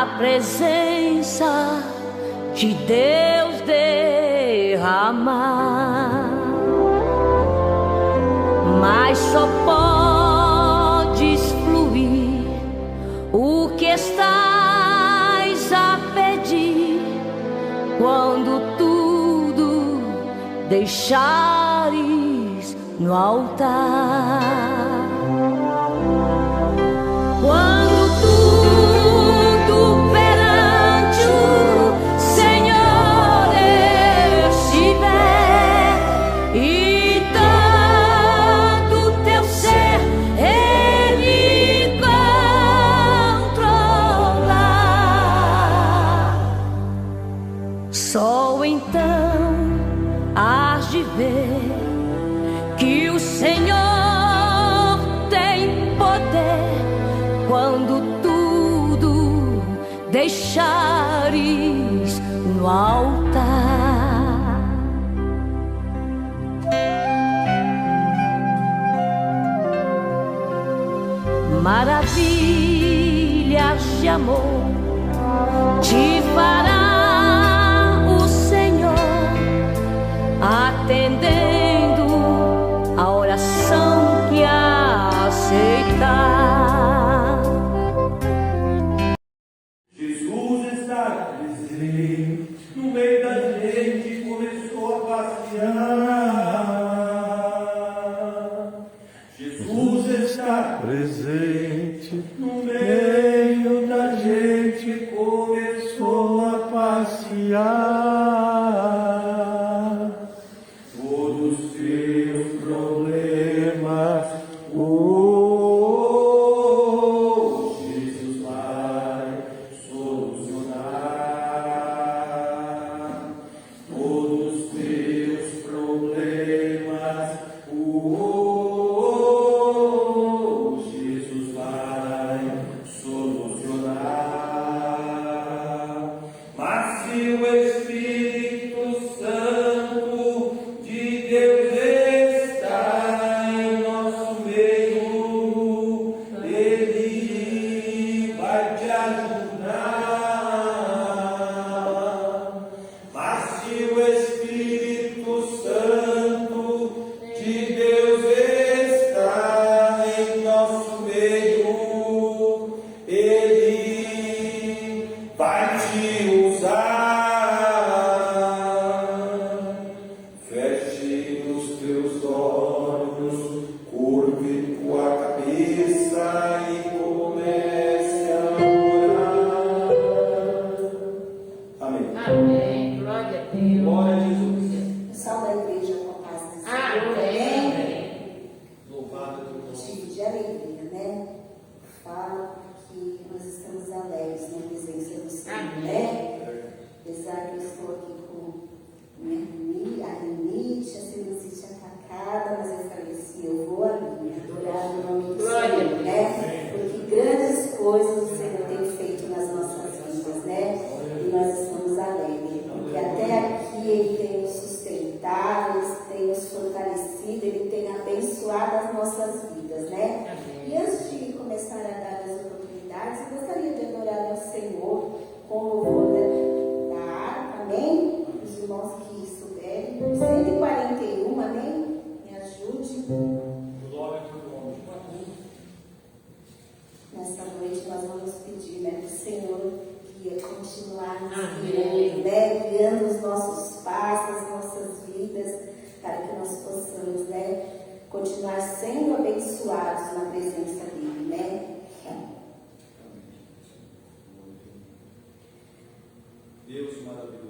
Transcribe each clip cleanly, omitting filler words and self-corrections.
a presença de Deus derramar, mas só podes fluir o que estás a pedir quando tudo deixares no altar. Quando tudo perante o Senhor estiver e todo teu ser Ele controlar, só então hás de ver que o Senhor tem poder quando tudo deixares no altar. Maravilhas de amor te fará o Senhor, atendendo a oração que aceitar. Jesus está presente, no meio da gente começou a passear. Jesus está presente, no meio da gente começou a passear. Todos os seus problemas, Jesus vai solucionar. Todos os teus problemas, Jesus vai solucionar. Mas se o Espírito Santo de Deus está em nosso meio, Ele vai te ajudar. Mas se o Espírito Santo de Deus está em nosso meio, Ele vai te usar. Feche os teus olhos, curve tua cabeça e comece a orar. Amém. Amém. Glória a Deus. Glória a Jesus. Salve a igreja com a paz do Senhor. Amém. Louvado é teu nome. Motivo de alegria, né? Fala que nós estamos alegres na presença do Senhor, Amém. né? Apesar que eu estou aqui com minha rinite, a sinusite atacada, mas eu falei assim, eu vou ali adorar o nome do Glória a Senhor, Deus. né? Porque grandes coisas o Senhor tem feito nas nossas vidas, né? E nós estamos alegres, porque até aqui Ele tem nos sustentado, Ele tem nos fortalecido, Ele tem abençoado as nossas vidas, né? Amém. E antes de começar a dar as oportunidades, eu gostaria de adorar ao Senhor com o louvor da harpa, amém? Os irmãos que souberem, 141, amém? Me ajude. Glória a teu nome. Nessa noite nós vamos pedir, né, que o Senhor guia, continuar nos Amém. guiando, né, guiando os nossos passos, as nossas vidas, para que nós possamos, né, continuar sendo abençoados na presença dEle, né? Deus maravilhoso.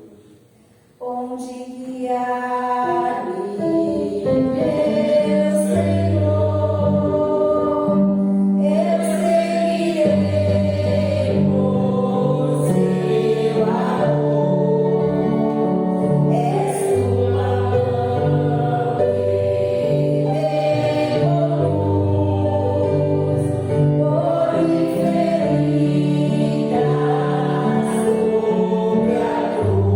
Onde guiar-me, meu Senhor, eu seguirei por seu amor. És tua mão que me conduz por feridas sobre a cruz.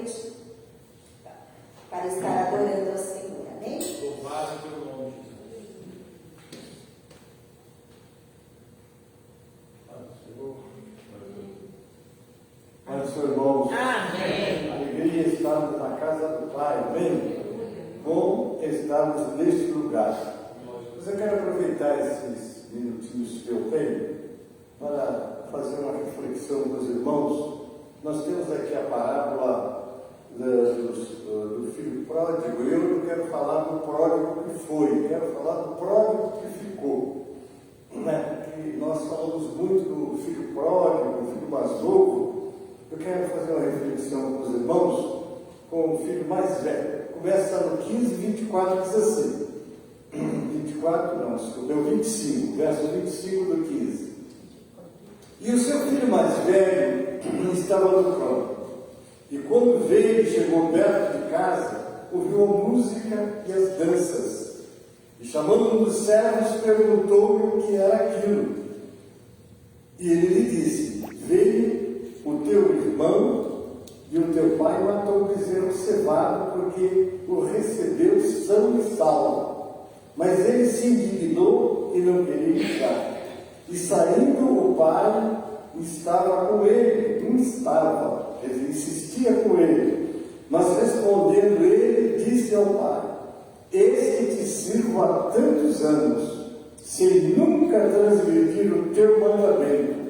noite para estar adorando ao Senhor. Amém? Louvado pelo nome de Jesus. Mas, irmãos, Amém. alegria estarmos na casa do Pai, amém? Bom estarmos neste lugar. Mas eu quero aproveitar esses minutinhos que eu tenho para fazer uma reflexão com os irmãos. Nós temos aqui a parábola do filho pródigo. Eu não quero falar do pródigo que foi, quero falar do pródigo que ficou. Porque nós falamos muito do filho pródigo, do filho mais novo. Eu quero fazer uma reflexão com os irmãos com o filho mais velho. Começa no 15, 24, diz assim. 24 não, desculpa, é o 25, verso 25 do 15. E o seu filho mais velho estava no campo. E quando veio e chegou perto de casa, ouviu a música e as danças. E chamando um dos servos, perguntou-lhe o que era aquilo. E ele lhe disse: veio o teu irmão e o teu pai matou o bezerro cevado, porque o recebeu são e salvo. Mas ele se indignou e não queria entrar. E saindo o pai, estava com ele, não estava, quer dizer, insistia com ele. Mas respondendo ele, disse ao pai: eis que te sirvo há tantos anos, sem nunca transgredir o teu mandamento,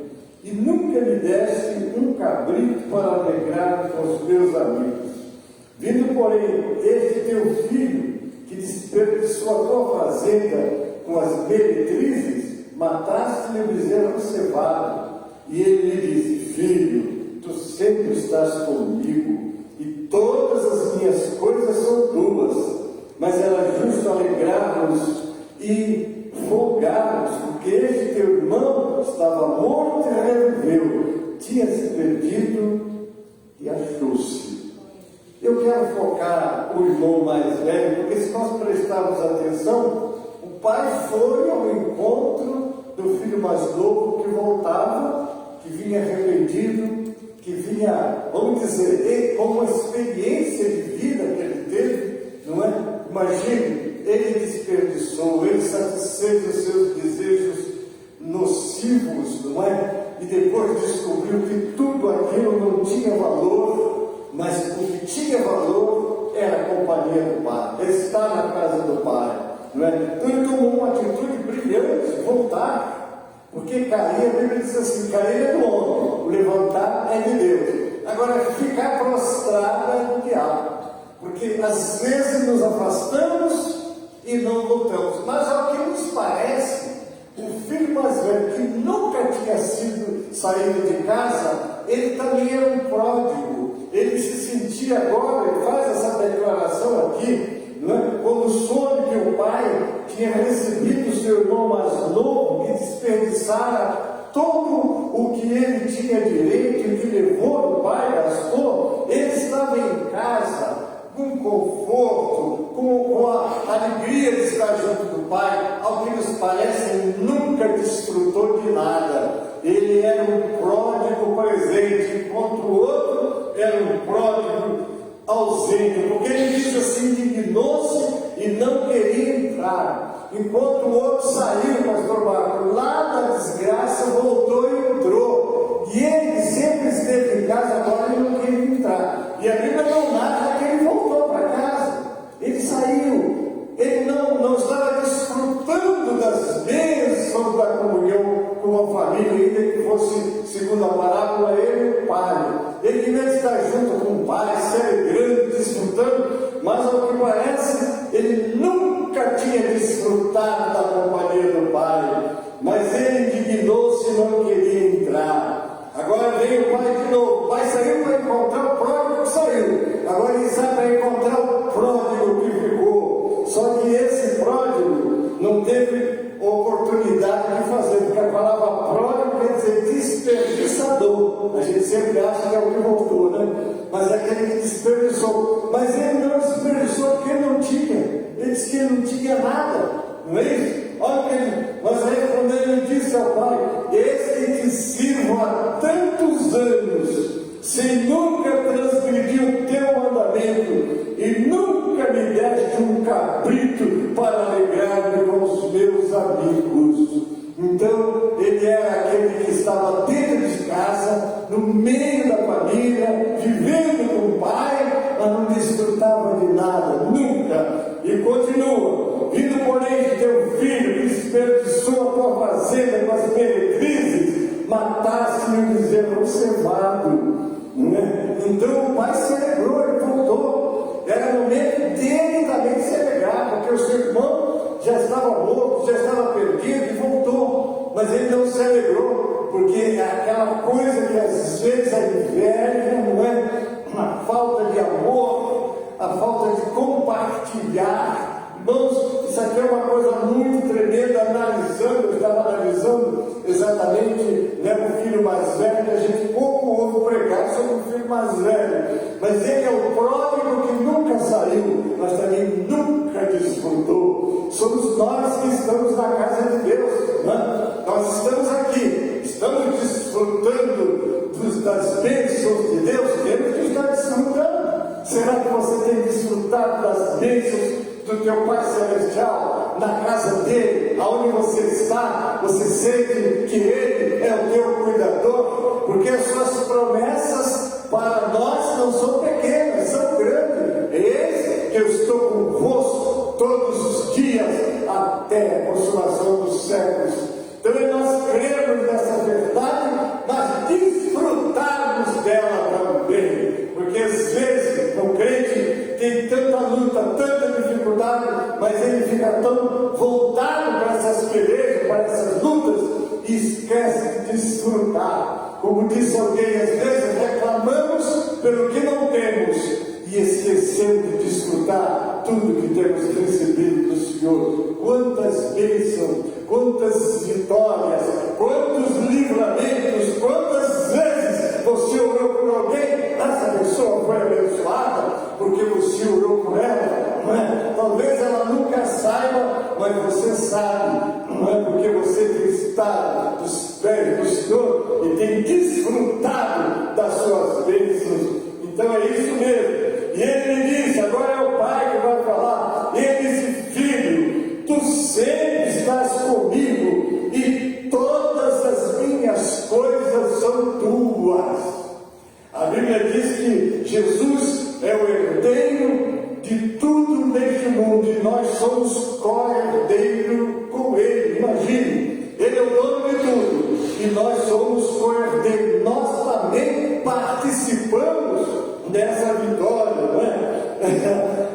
e nunca me deste um cabrito para alegrar com os meus amigos. Vindo, porém, este teu filho, que desperdiçou a tua fazenda com as meretrizes, mataste-lhe o bezerro cevado. E ele lhe disse: filho, tu sempre estás comigo, e todas as minhas coisas são tuas. Mas era justo alegrar-nos e folgar-nos, porque este teu irmão estava morto e reviveu, tinha se perdido e achou-se. Eu quero focar o irmão mais velho, porque se nós prestarmos atenção, o pai foi ao encontro do filho mais novo que voltava, que vinha arrependido, que vinha, vamos dizer, com uma experiência de vida que ele teve, não é? Imagine, ele desperdiçou, ele satisfez os seus desejos nocivos, não é? E depois descobriu que tudo aquilo não tinha valor, mas o que tinha valor era a companhia do Pai, ele está na casa do Pai, não é? Então ele tomou uma atitude brilhante, voltar, porque cair, a Bíblia diz assim: cair é do homem, o levantar é de Deus. Agora, ficar prostrado é do diabo. Porque às vezes nos afastamos e não voltamos. Mas ao que nos parece, o filho mais velho, que nunca tinha saído de casa, ele também era um pródigo. Ele se sentia agora, ele faz essa declaração aqui, não é? Quando soube que o pai tinha recebido o seu irmão mais novo, que desperdiçara todo o que ele tinha direito e que levou do pai, gastou, ele estava em casa, com conforto, com a alegria de estar junto do Pai. Ao que nos parece, nunca desfrutou de nada. Ele era um pródigo presente, enquanto o outro era um pródigo ausente, porque ele diz assim: indignou-se e não queria entrar, enquanto o outro saiu, pastor Marco, lá da desgraça, voltou e entrou, e ele sempre esteve em casa, agora ele não queria entrar, e a Bíblia não narra que ele voltou para casa, ele saiu, ele não estava desfrutando das bênçãos da comunhão com a família, ainda que fosse, segundo a parábola, ele e o pai. Ele queria estar junto com o pai, celebrando, desfrutando, mas ao que parece, ele nunca tinha desfrutado da companhia do pai. Mas ele indignou-se e não queria entrar. Agora veio o pai de novo. O pai saiu para encontrar o pródigo que saiu. Agora ele sai para encontrar o pródigo que ficou. Só que esse pródigo não teve oportunidade de fazer, porque a palavra pródigo quer dizer desperdiçador. A gente sempre acha que é o que voltou, né? Mas é aquele que desperdiçou. Mas ele não desperdiçou porque ele não tinha. Ele disse que ele não tinha nada. Não é isso? Olha que ele, mas aí quando ele disse ao pai: esse que te sirvo há tantos anos, sem nunca transgredir o teu cabrito para alegrar-me com os meus amigos. Então, ele era aquele que estava dentro de casa, no meio da família, vivendo com o pai, mas não desfrutava de nada, nunca. E continua, vindo porém de teu filho, que desperdiçou a tua fazenda com as meretrizes, mataste-me o bezerro cevado. Né? Então o pai se alegrou, ele voltou. Era o momento dele também se alegrar, porque o seu irmão já estava morto, já estava perdido e voltou. Mas ele não se alegrou, porque é aquela coisa que às vezes a inveja, não é? A falta de amor, a falta de compartilhar. Irmãos, isso aqui é uma coisa muito tremenda. Eu estava analisando exatamente, né, o filho mais velho. A gente pouco ouve pregar sobre o filho mais velho, mas ele é o pródigo que nunca saiu, mas também nunca desfrutou. Somos nós que estamos na casa de Deus, né? Nós estamos aqui, estamos desfrutando das bênçãos de Deus, temos que estar desfrutando. Será que você tem desfrutado das bênçãos do teu Pai Celestial, na casa dele, aonde você está? Você sente que ele é o teu cuidador, porque as suas promessas para nós não são pequenas, são grandes. Eis que eu estou convosco todos os dias até a consumação dos séculos. Então nós cremos nessa verdade, mas desfrutarmos dela também, porque às vezes o crente tem tanta luta, tanta dificuldade, mas ele fica tão voltado para essas pelejas, para essas lutas, e esquece de desfrutar. Como disse alguém, às vezes reclamamos pelo que não temos e esquecemos de desfrutar tudo que temos recebido do Senhor. Quantas bênçãos, quantas vitórias, quantos livramentos, quantas vezes você orou por alguém, essa pessoa foi abençoada porque você orou por ela, não é? Talvez ela nunca saiba, mas você sabe, não é? Porque você tem estado dos pés do Senhor e tem desfrutado das suas bênçãos. Então é isso mesmo. E ele me disse, agora é o pai que vai falar. Ele disse, filho, tu sempre estás comigo e todas as minhas coisas são tuas. A Bíblia diz que Jesus é o herdeiro de tudo neste mundo e nós somos co-herdeiro com ele. Imagine, ele é o dono de tudo e nós somos co-herdeiros. Nós também participamos dessa vitória, não é?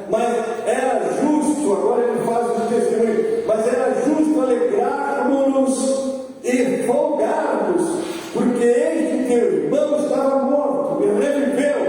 Mas era justo, agora ele faz o testemunho, mas era justo alegrarmos e folgarmos, porque este teu irmão estava morto, ele reviveu,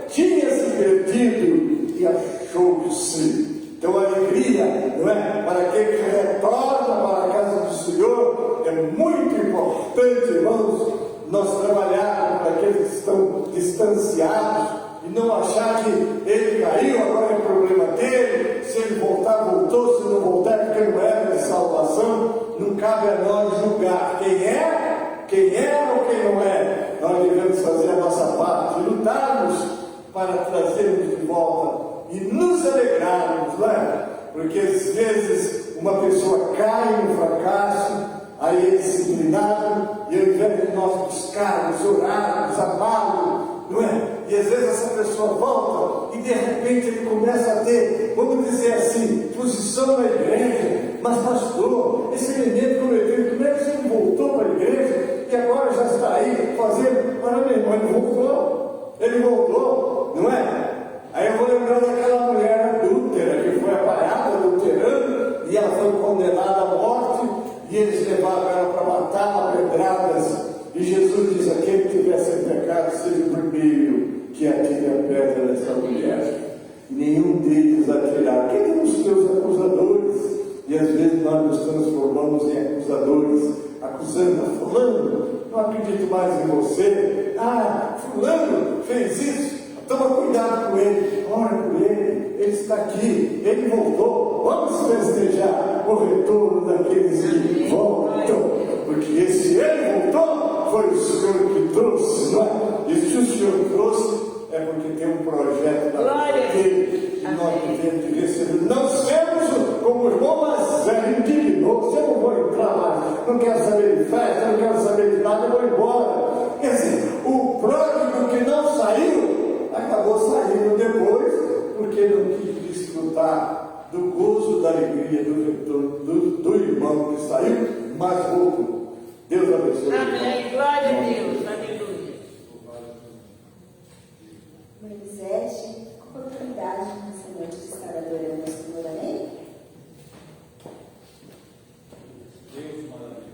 tinha se perdido e achou-se. Então a alegria, não é? Para aquele que retorna para a casa do Senhor, é muito importante, irmãos, nós trabalharmos para aqueles que estão distanciados, e não achar que ele caiu, agora é problema dele, se ele voltar, voltou, se não voltar, porque não era de salvação. Não cabe a nós julgar quem é ou quem não é. Nós devemos fazer a nossa parte, lutarmos para trazermos de volta e nos alegrarmos, não é? Porque às vezes uma pessoa cai no fracasso, aí é disciplinado, e ao invés de nós buscarmos, orarmos, amá-lo, não é? E às vezes essa pessoa volta e de repente ele começa a ter, vamos dizer assim, posição na igreja. Mas pastor, esse elemento coletivo, como é que você voltou para a igreja e agora já está aí fazendo? Mas meu irmão, ele voltou, não é? Aí eu vou lembrar daquela mulher adúltera que foi apaiada, adulterando, e ela foi condenada à morte, e eles levaram ela para matar a pedradas. E Jesus diz, aquele que tiver sem pecado, seja o primeiro que atire a pedra dessa mulher. Nenhum deles atirará. Quem são os teus acusadores? E às vezes nós nos transformamos em acusadores, acusando fulano, não acredito mais em você. Ah, fulano fez isso, toma cuidado com ele, ora por ele, ele está aqui, ele voltou. Vamos festejar o retorno daqueles que voltam, porque esse ele voltou, foi o Senhor que trouxe, não é? E se o Senhor trouxe, é porque tem um projeto da vida dele, e nós devemos receber. Não sermos porque não quis desfrutar do gozo, da alegria, do retorno do irmão que saiu mais rouco. Deus abençoe. Amém. Glória a Deus. Aleluia. Moisés, oportunidade nessa noite de estar adorando o Senhor, amém? Deus maravilhoso.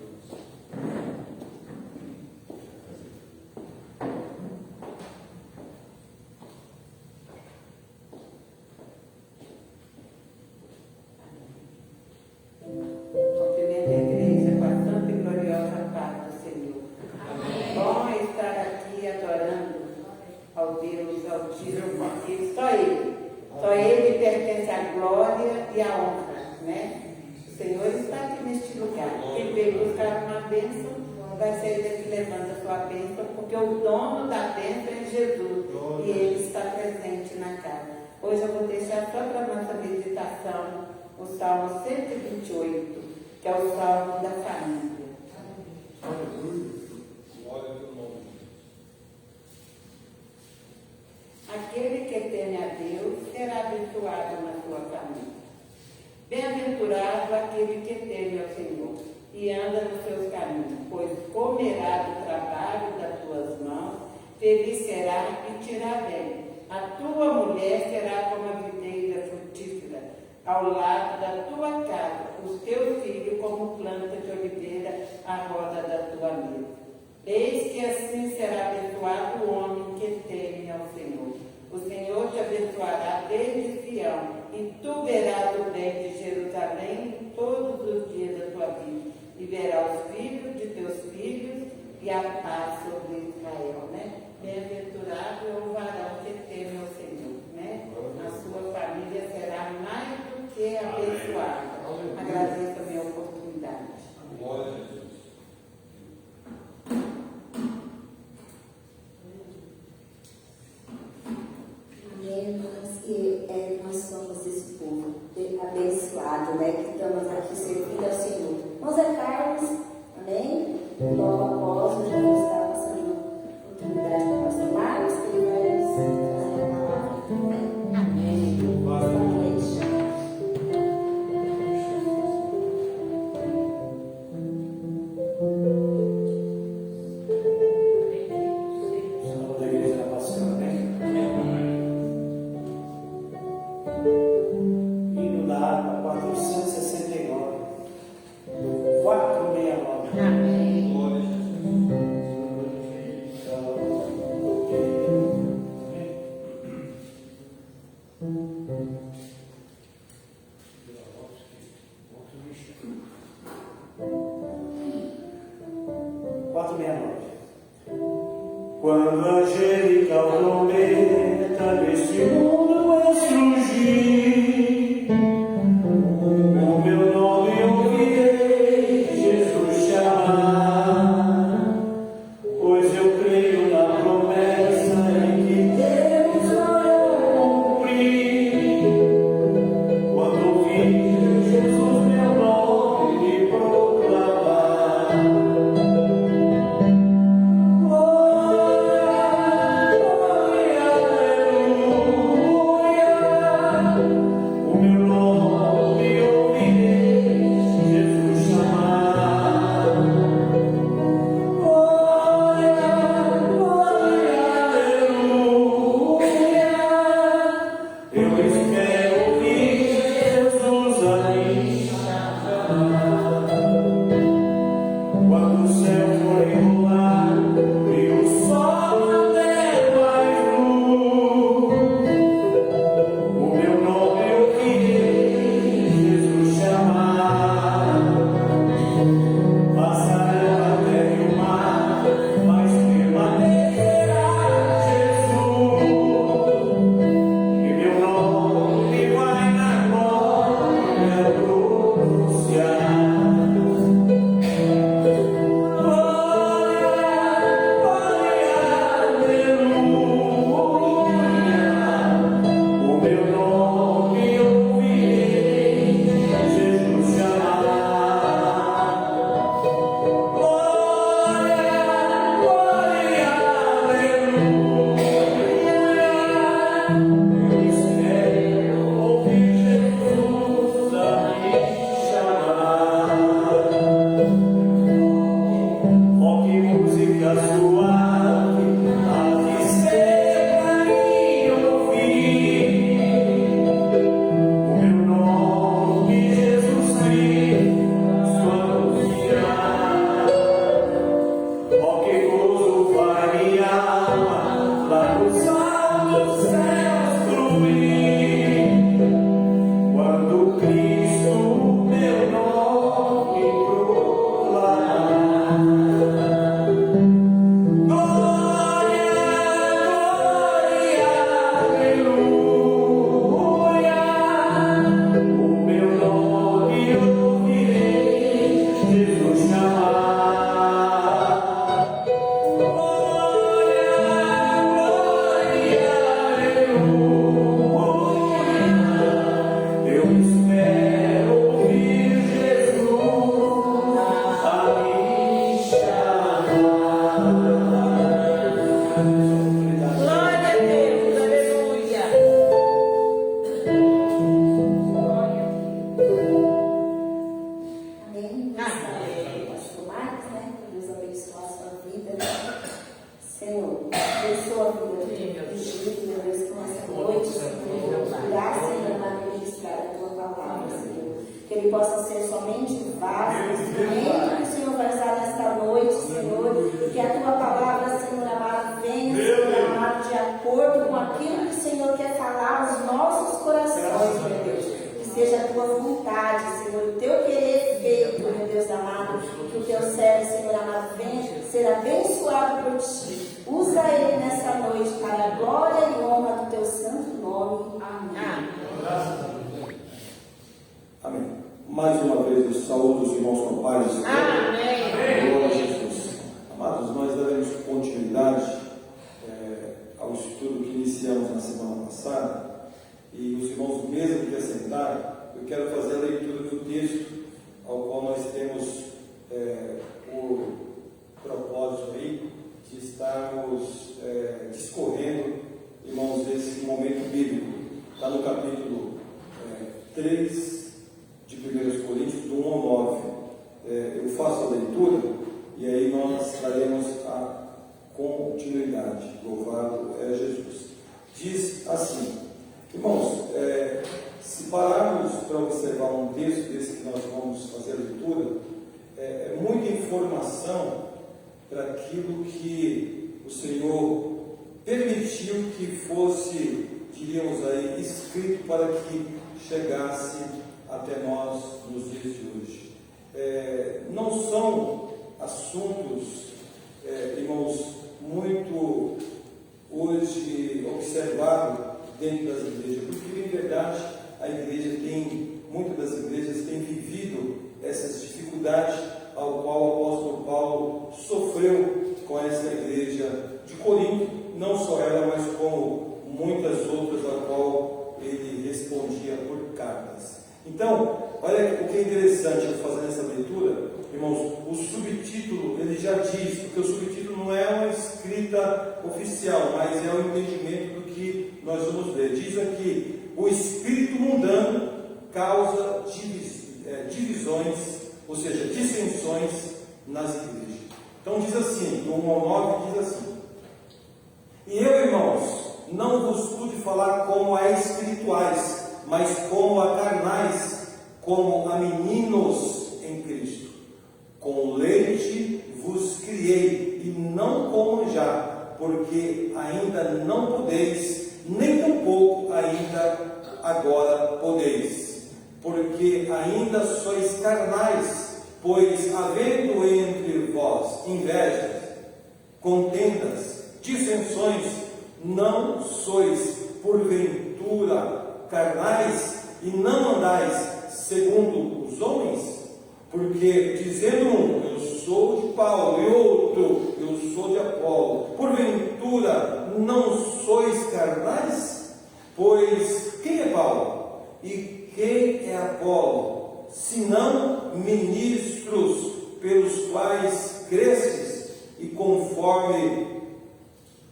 Cumprimento a igreja com a santa e gloriosa paz do Senhor. Amém. Bom é estar aqui adorando ao Deus Altíssimo, porque só Ele pertence à glória e à honra, né? O Senhor está aqui neste lugar. Quem veio buscar uma bênção vai ser ele que levanta a sua bênção, porque o dono da bênção é Jesus e Ele está presente na casa. Hoje eu vou deixar só para a nossa meditação o Salmo 128, que é o Salmo da família. Glória ao teu nome. Aquele que teme a Deus será abençoado na sua família. Bem-aventurado aquele que teme ao Senhor e anda nos seus caminhos, pois comerá do trabalho das tuas mãos, feliz será e te irá bem. A tua mulher será como a videira frutífera ao lado da tua casa, os teus filhos como planta de oliveira à roda da tua mesa. Eis que assim será abençoado o homem que teme ao Senhor. O Senhor te abençoará desde Sião, e tu verás o bem de Jerusalém todos os dias da tua vida, e verás os filhos de teus filhos, e a paz sobre Israel, né? Bem-aventurado é o varão que teme ao Senhor, né? A sua família será mais do que abençoada. Agradeço a minha oportunidade. Glória a Jesus. Amém, irmãs, e nós somos esse povo abençoado, né? Que estamos aqui servindo ao Senhor. Irmãos, é Carlos, amém? Logo após, eu já vou estar passando a oportunidade para o pastor Marcos, que ele vai nos trazer a palavra também. Amém. Boa noite. Salve da igreja da Pastora, amém? Hino da harpa 469. 469. Amém. Glória a Jesus. Quando a angelical trombeta deste mundo eu surgir, o meu nome ouvirei Jesus chamar, pois eu creio na promessa em que Deus vai cumprir. Quando ouvir Jesus meu nome proclamar, ele possa ser somente um vaso, instrumento que o Senhor vai usar nesta noite, Senhor, e que a tua palavra, Senhor amado, venha, Senhor amado, de acordo com aquilo que o Senhor quer falar aos nossos corações, meu Deus. Que seja a tua vontade, Senhor, o teu querer feito, meu Deus amado, que o teu servo, Senhor amado, venha ser abençoado por ti. Usa ele nessa noite para a glória e honra do teu santo nome. Amém. Amém. Mais uma vez eu saúdo os irmãos com paz. Amém. Glória a Jesus. Amados, nós daremos continuidade ao estudo que iniciamos na semana passada. E os irmãos, mesmo que assentaram, eu quero fazer a leitura do texto ao qual nós temos o propósito aí de estarmos discorrendo, irmãos, desse momento bíblico. Está no capítulo 3 de 1 Coríntios, do 1 ao 9. Eu faço a leitura e aí nós daremos a continuidade. Louvado é Jesus. Diz assim, irmãos, se pararmos para observar um texto desse que nós vamos fazer a leitura, é muita informação para aquilo que o Senhor permitiu que fosse, diríamos aí, escrito para que chegasse até nós nos dias de hoje. Não são assuntos, irmãos, muito hoje observados dentro das igrejas, porque em verdade a igreja muitas das igrejas têm vivido essas dificuldades ao qual o apóstolo Paulo sofreu com essa igreja de Corinto, não só ela, mas como muitas outras a qual ele respondia por cartas. Então, olha o que é interessante eu fazendo essa leitura, irmãos, o subtítulo, ele já diz, porque o subtítulo não é uma escrita oficial, mas é o entendimento do que nós vamos ler. Diz aqui, o espírito mundano causa divisões, ou seja, dissensões nas igrejas. Então diz assim, no 1 ao 9 diz assim, e eu, irmãos, não vos pude falar como a espirituais, mas como a carnais, como a meninos em Cristo. Com leite vos criei, e não com manjar, porque ainda não podeis, nem tampouco ainda agora podeis, porque ainda sois carnais, pois havendo entre vós invejas, contendas, dissensões, não sois porventura carnais e não andais segundo os homens? Porque dizendo um, eu sou de Paulo, e outro, eu sou de Apolo, porventura não sois carnais? Pois quem é Paulo? E quem é Apolo? Senão ministros pelos quais cresces, e conforme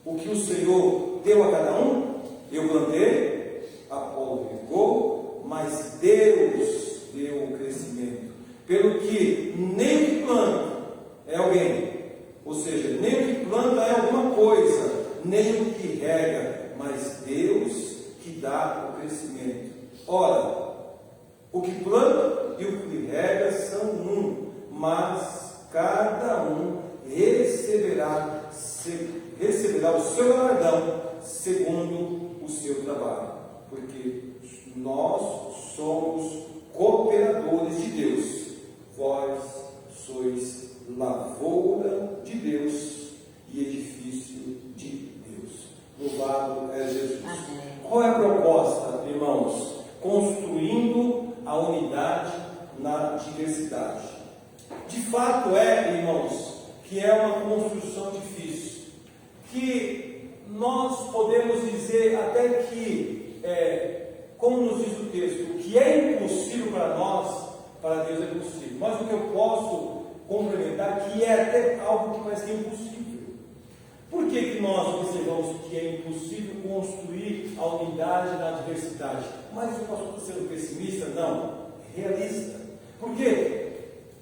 o que o Senhor deu a cada um, eu plantei, Apolo regou, mas Deus deu o crescimento. Pelo que nem o que planta é alguém, ou seja, nem o que planta é alguma coisa, nem o que rega, mas Deus que dá o crescimento. Ora, o que planta e o que rega são um, mas cada um receberá o seu galardão segundo o seu trabalho, porque nós somos cooperadores de Deus, vós sois lavoura de Deus e edifício de Deus. Louvado é Jesus. Amém. Qual é a proposta, irmãos? Construindo a unidade na diversidade. De fato irmãos, que é uma construção difícil, que nós podemos dizer até que, como nos diz o texto, o que é impossível para nós, para Deus é possível. Mas o que eu posso complementar, que é até algo que parece impossível. Por que nós observamos que é impossível construir a unidade na diversidade? Mas o pastor está sendo pessimista? Não, realista. Porque,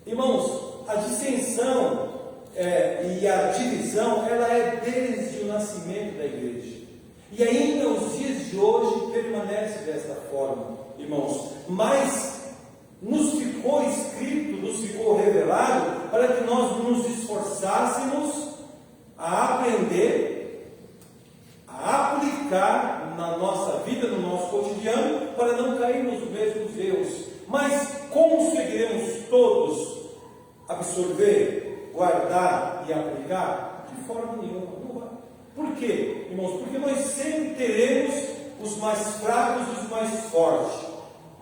irmãos, a dissensão e a divisão, ela é desde o nascimento da igreja. E ainda os dias de hoje permanece desta forma, irmãos. Mas nos vida, no nosso cotidiano, para não cairmos nos mesmos erros. Mas conseguiremos todos absorver, guardar e aplicar? De forma nenhuma, não vai. Por quê, irmãos? Porque nós sempre teremos os mais fracos e os mais fortes,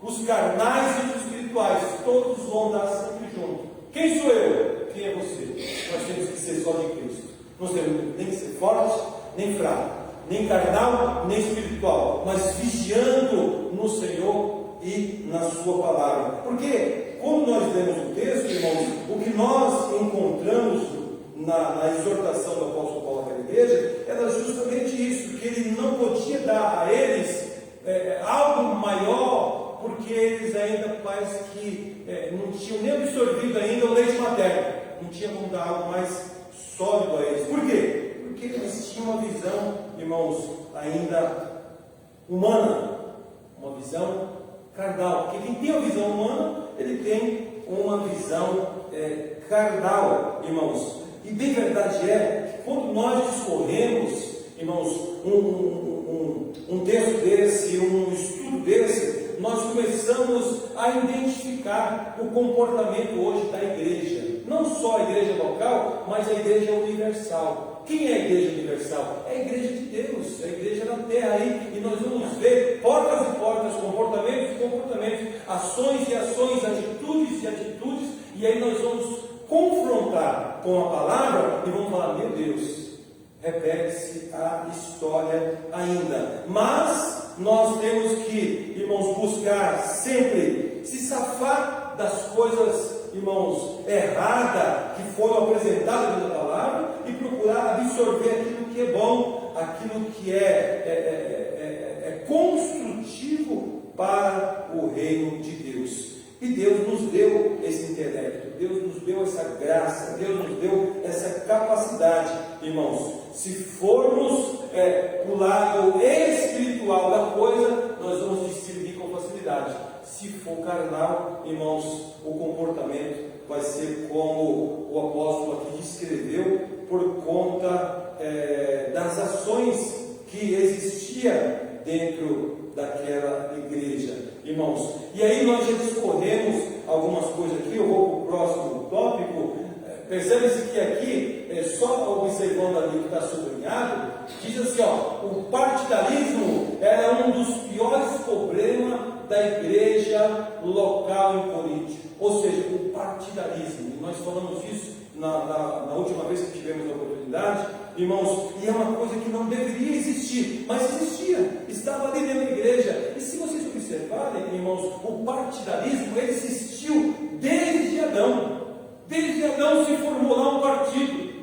os carnais e os espirituais, todos vão dar sempre junto. Quem sou eu? Quem é você? Nós temos que ser só de Cristo. Nós temos nem que ser forte, nem fraco, nem carnal, nem espiritual, mas vigiando no Senhor e na sua palavra. Porque quando nós lemos o texto, irmãos, o que nós encontramos na exortação do apóstolo Paulo àquela igreja era justamente isso, que ele não podia dar a eles algo maior, porque eles ainda parece que não tinham nem absorvido ainda o leite materno, não tinha como dar algo mais sólido a eles. Por quê? Porque eles tinham uma visão, irmãos, ainda humana, uma visão carnal. Porque quem tem a visão humana, ele tem uma visão carnal, irmãos. E bem verdade é que quando nós discorremos, irmãos, um texto desse, um estudo desse, nós começamos a identificar o comportamento hoje da igreja. Não só a igreja local, mas a igreja universal. Quem é a igreja universal? É a igreja de Deus, é a igreja na terra aí, e nós vamos ver portas e portas, comportamentos e comportamentos, ações e ações, atitudes e atitudes, e aí nós vamos confrontar com a palavra e vamos falar, meu Deus, repete-se a história ainda. Mas nós temos que, irmãos, buscar sempre se safar das coisas, irmãos, erradas que foram apresentadas na palavra e procurar absorver aquilo que é bom, aquilo que é construtivo para o reino de Deus. E Deus nos deu esse intelecto, Deus nos deu essa graça, Deus nos deu essa capacidade, irmãos. Se formos para o lado espiritual da coisa, nós vamos discernir com facilidade. Se for carnal, irmãos, o comportamento vai ser como o apóstolo aqui descreveu, por conta das ações que existia dentro daquela igreja, irmãos. E aí nós já discorremos algumas coisas aqui. Eu vou para o próximo tópico. Percebe-se que aqui, só observando ali o que está sublinhado, diz assim, o partidarismo era um dos piores problemas da igreja local em Corinto. Ou seja, o partidarismo. E nós falamos isso na última vez que tivemos a oportunidade, irmãos, e é uma coisa que não deveria existir, mas existia, estava ali dentro da igreja. E se vocês observarem, irmãos, o partidarismo existiu desde Adão. Desde Adão se formou lá um partido,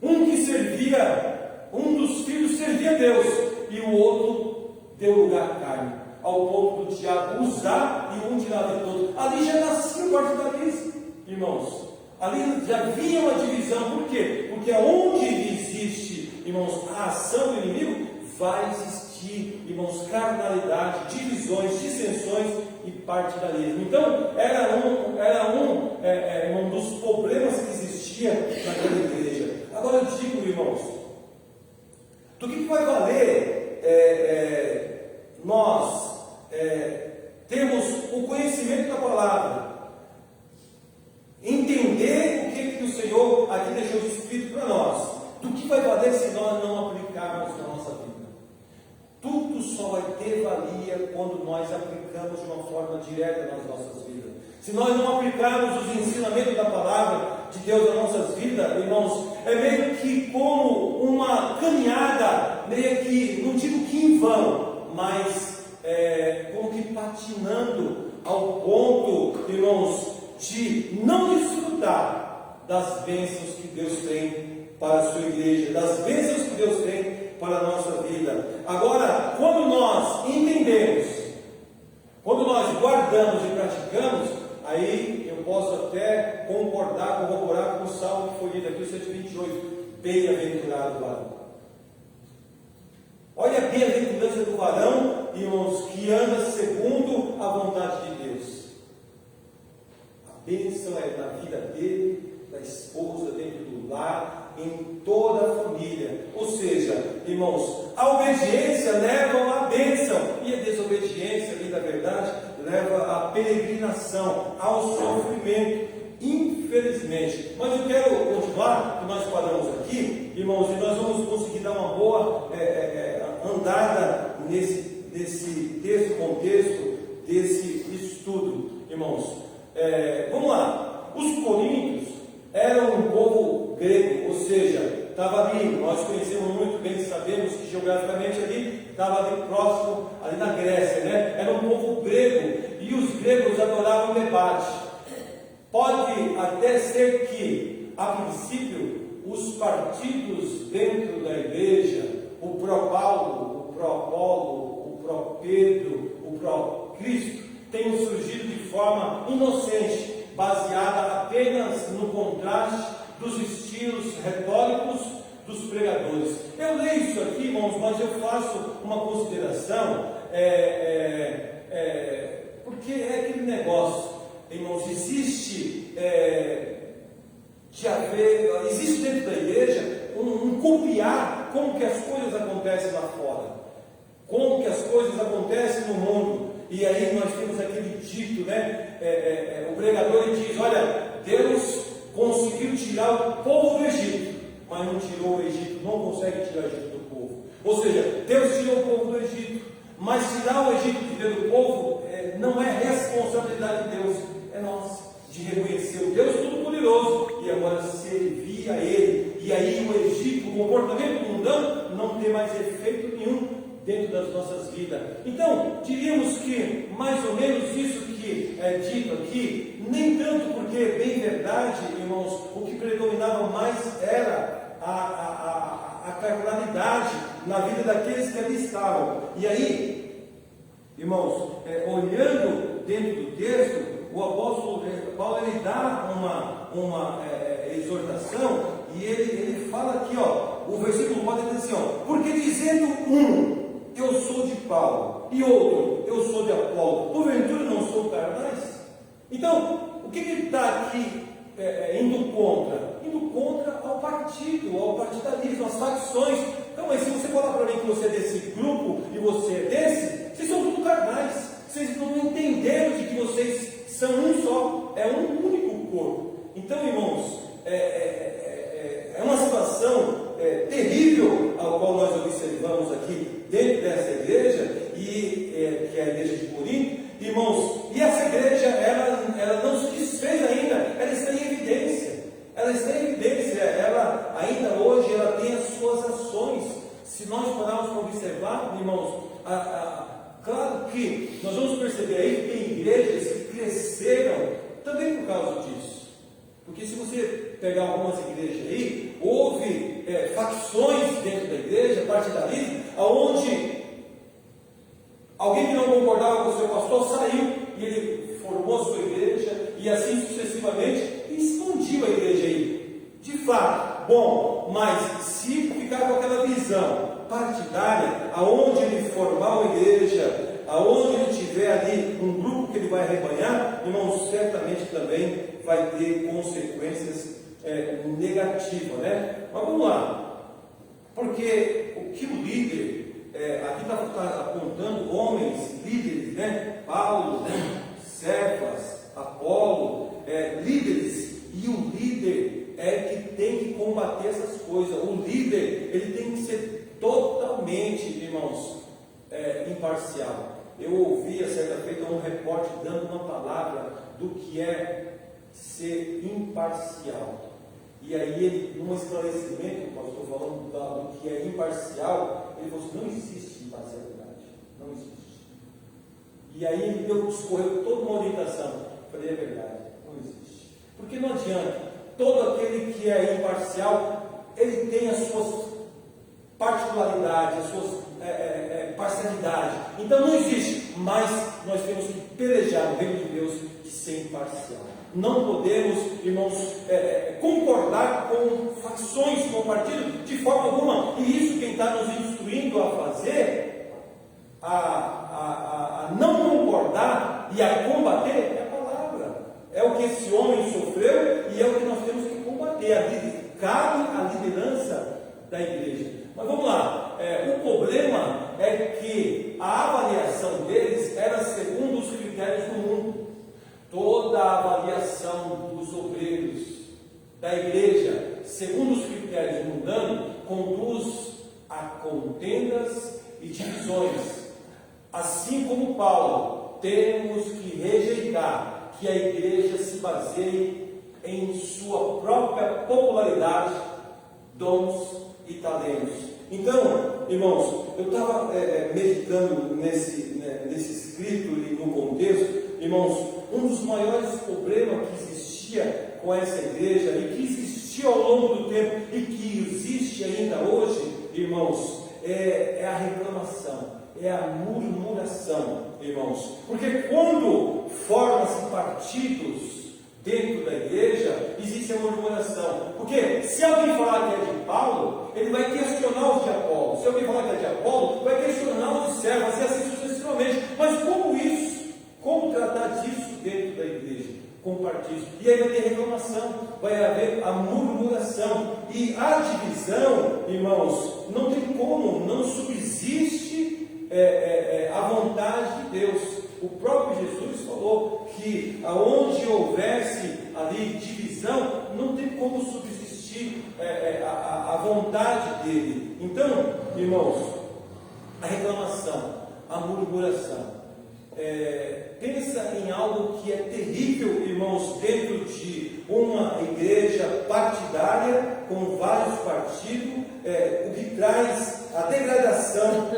um que servia, um dos filhos servia a Deus, e o outro deu lugar à carne, ao ponto do diabo usar e um tirar de todo. Ali já nascia o partidarismo, irmãos. Ali já havia uma divisão. Por quê? Porque onde existe, irmãos, a ação do inimigo, vai existir, irmãos, carnalidade, divisões, dissensões e partidarismo. Então, era um dos problemas que existia naquela igreja. Agora eu digo, irmãos, do que vai valer nós temos o conhecimento da palavra, entender o que o Senhor aqui deixou escrito para nós? Do que vai valer se nós não aplicarmos na nossa vida? Tudo só vai ter valia quando nós aplicamos de uma forma direta nas nossas vidas. Se nós não aplicarmos os ensinamentos da palavra de Deus nas nossas vidas, irmãos, é meio que como uma caminhada, meio que, não digo que em vão, mas como que patinando ao ponto, irmãos, de não desfrutar das bênçãos que Deus tem para a sua igreja, das bênçãos que Deus tem para a nossa vida. Agora, quando nós entendemos, quando nós guardamos e praticamos, aí eu posso até concordar, corroborar com o salmo que foi lido aqui, o 128, bem-aventurado o varão. Olha a bem-aventurança do varão, irmãos, que anda segundo a vontade de Deus. A bênção é na vida dele, da esposa, dentro do lar, em toda a família. Ou seja, irmãos, a obediência leva a uma bênção, e é à peregrinação, ao sofrimento, infelizmente. Mas eu quero continuar, que nós paramos aqui, irmãos, e nós vamos conseguir dar uma boa andada nesse contexto, desse estudo, irmãos. Vamos lá. Os coríntios eram um povo grego, ou seja, estava ali, nós conhecemos muito bem, sabemos que geograficamente ali, estava ali próximo, ali na Grécia, né? Era um povo grego, e os gregos adoravam o debate. Pode até ser que, a princípio, os partidos dentro da igreja, o pró-Paulo, o pró-Apolo, o pró-Pedro, o pró-Cristo, tenham surgido de forma inocente, baseada apenas no contraste dos estilos retóricos dos pregadores. Eu leio isso aqui, irmãos, mas eu faço uma consideração, porque é aquele negócio, irmãos, existe dentro da igreja um copiar como que as coisas acontecem lá fora, como que as coisas acontecem no mundo. E aí nós temos aquele dito, né? O pregador ele diz: olha, Deus conseguiu tirar o povo do Egito, mas não tirou o Egito, não consegue tirar o Egito do povo. Ou seja, Deus tirou o povo do Egito, mas tirar o Egito de dentro do povo não é responsabilidade de Deus, é nossa, de reconhecer o Deus Todo-Poderoso e agora servir a Ele. E aí o Egito, o comportamento mundano, não tem mais efeito nenhum dentro das nossas vidas. Então, diríamos que mais ou menos isso que é dito aqui, nem tanto porque é bem verdade, irmãos, o que predominava mais era a carnalidade na vida daqueles que ali estavam. E aí, irmãos, olhando dentro do texto, o apóstolo Paulo ele dá uma exortação, e ele fala aqui, ó, o versículo pode dizer assim, ó, porque dizendo eu sou de Paulo, e outro, eu sou de Apolo, porventura não sou carnais? Então, o que ele está aqui indo contra? Indo contra ao partido, ao partidarismo, às facções. Então, mas se você falar para mim que você é desse grupo e você é desse, vocês são tudo carnais, vocês não entenderam de que vocês são um só, é um único corpo. Então, irmãos, é uma situação terrível ao qual nós observamos aqui dentro dessa igreja, que é a igreja de Corinto, irmãos, e essa igreja, ela não se desfez ainda, ela está em evidência, ela ainda hoje, ela tem as suas ações. Se nós pararmos para observar, irmãos, claro que nós vamos perceber aí que tem igrejas que cresceram também por causa disso. Porque se você pegar algumas igrejas aí, houve facções dentro da igreja, partidarismo, onde alguém que não concordava com o seu pastor saiu e ele formou a sua igreja e assim sucessivamente, e expandiu a igreja aí. De fato, bom, mas se ficar com aquela visão partidária, aonde ele formar uma igreja, aonde ele tiver ali um grupo que ele vai arrebanhar, irmãos, certamente também vai ter consequências negativas, né? Mas vamos lá, porque o que o líder, aqui está apontando homens, líderes, né? Paulo, Cefas, Apolo, líderes, e o líder que tem que combater essas coisas. O líder, ele tem que ser totalmente, irmãos, imparcial. Eu ouvi certa feita um repórter dando uma palavra do que é ser imparcial. E aí ele, num esclarecimento, pastor, falando do que é imparcial, ele falou assim: não existe imparcialidade, não existe. E aí ele discorreu toda uma orientação. Eu falei: é verdade, não existe. Porque não adianta, todo aquele que é imparcial, ele tem as suas particularidades, as suas parcialidades. Então não existe, mas nós temos que pelejar no reino de Deus de ser imparcial. Não podemos, irmãos, concordar com facções, com partidos, de forma alguma. E isso quem está nos instruindo a fazer, a não concordar e a combater, é a palavra. É o que esse homem sofreu e é o que nós temos que combater. Cabe a liderança da igreja. Mas vamos lá, o problema é que a avaliação deles era segundo os critérios do mundo. da igreja, segundo os critérios mundanos, conduz a contendas e divisões. Assim como Paulo, temos que rejeitar que a igreja se baseie em sua própria popularidade, dons e talentos. Então, irmãos, eu estava meditando nesse escrito e no contexto, irmãos, um dos maiores problemas que existia com essa igreja e que existia ao longo do tempo e que existe ainda hoje, irmãos, é a reclamação, é a murmuração, irmãos. Porque quando formam-se partidos dentro da igreja, existe a murmuração. Porque se alguém falar que é de Paulo, ele vai questionar os de Apolo. Se alguém falar que é de Apolo, vai questionar os de Cefas, e assim sucessivamente. Mas como isso? Como tratar disso dentro da igreja? Com partidos. E aí vai ter reclamação, vai haver a murmuração. E a divisão, irmãos, não tem como, não subsiste a vontade de Deus. O próprio Jesus falou que aonde houvesse ali divisão, não tem como subsistir a vontade dele. Então, irmãos, a reclamação, a murmuração, pensa em algo que é terrível, irmãos, dentro de uma igreja partidária, com vários partidos, o que traz a degradação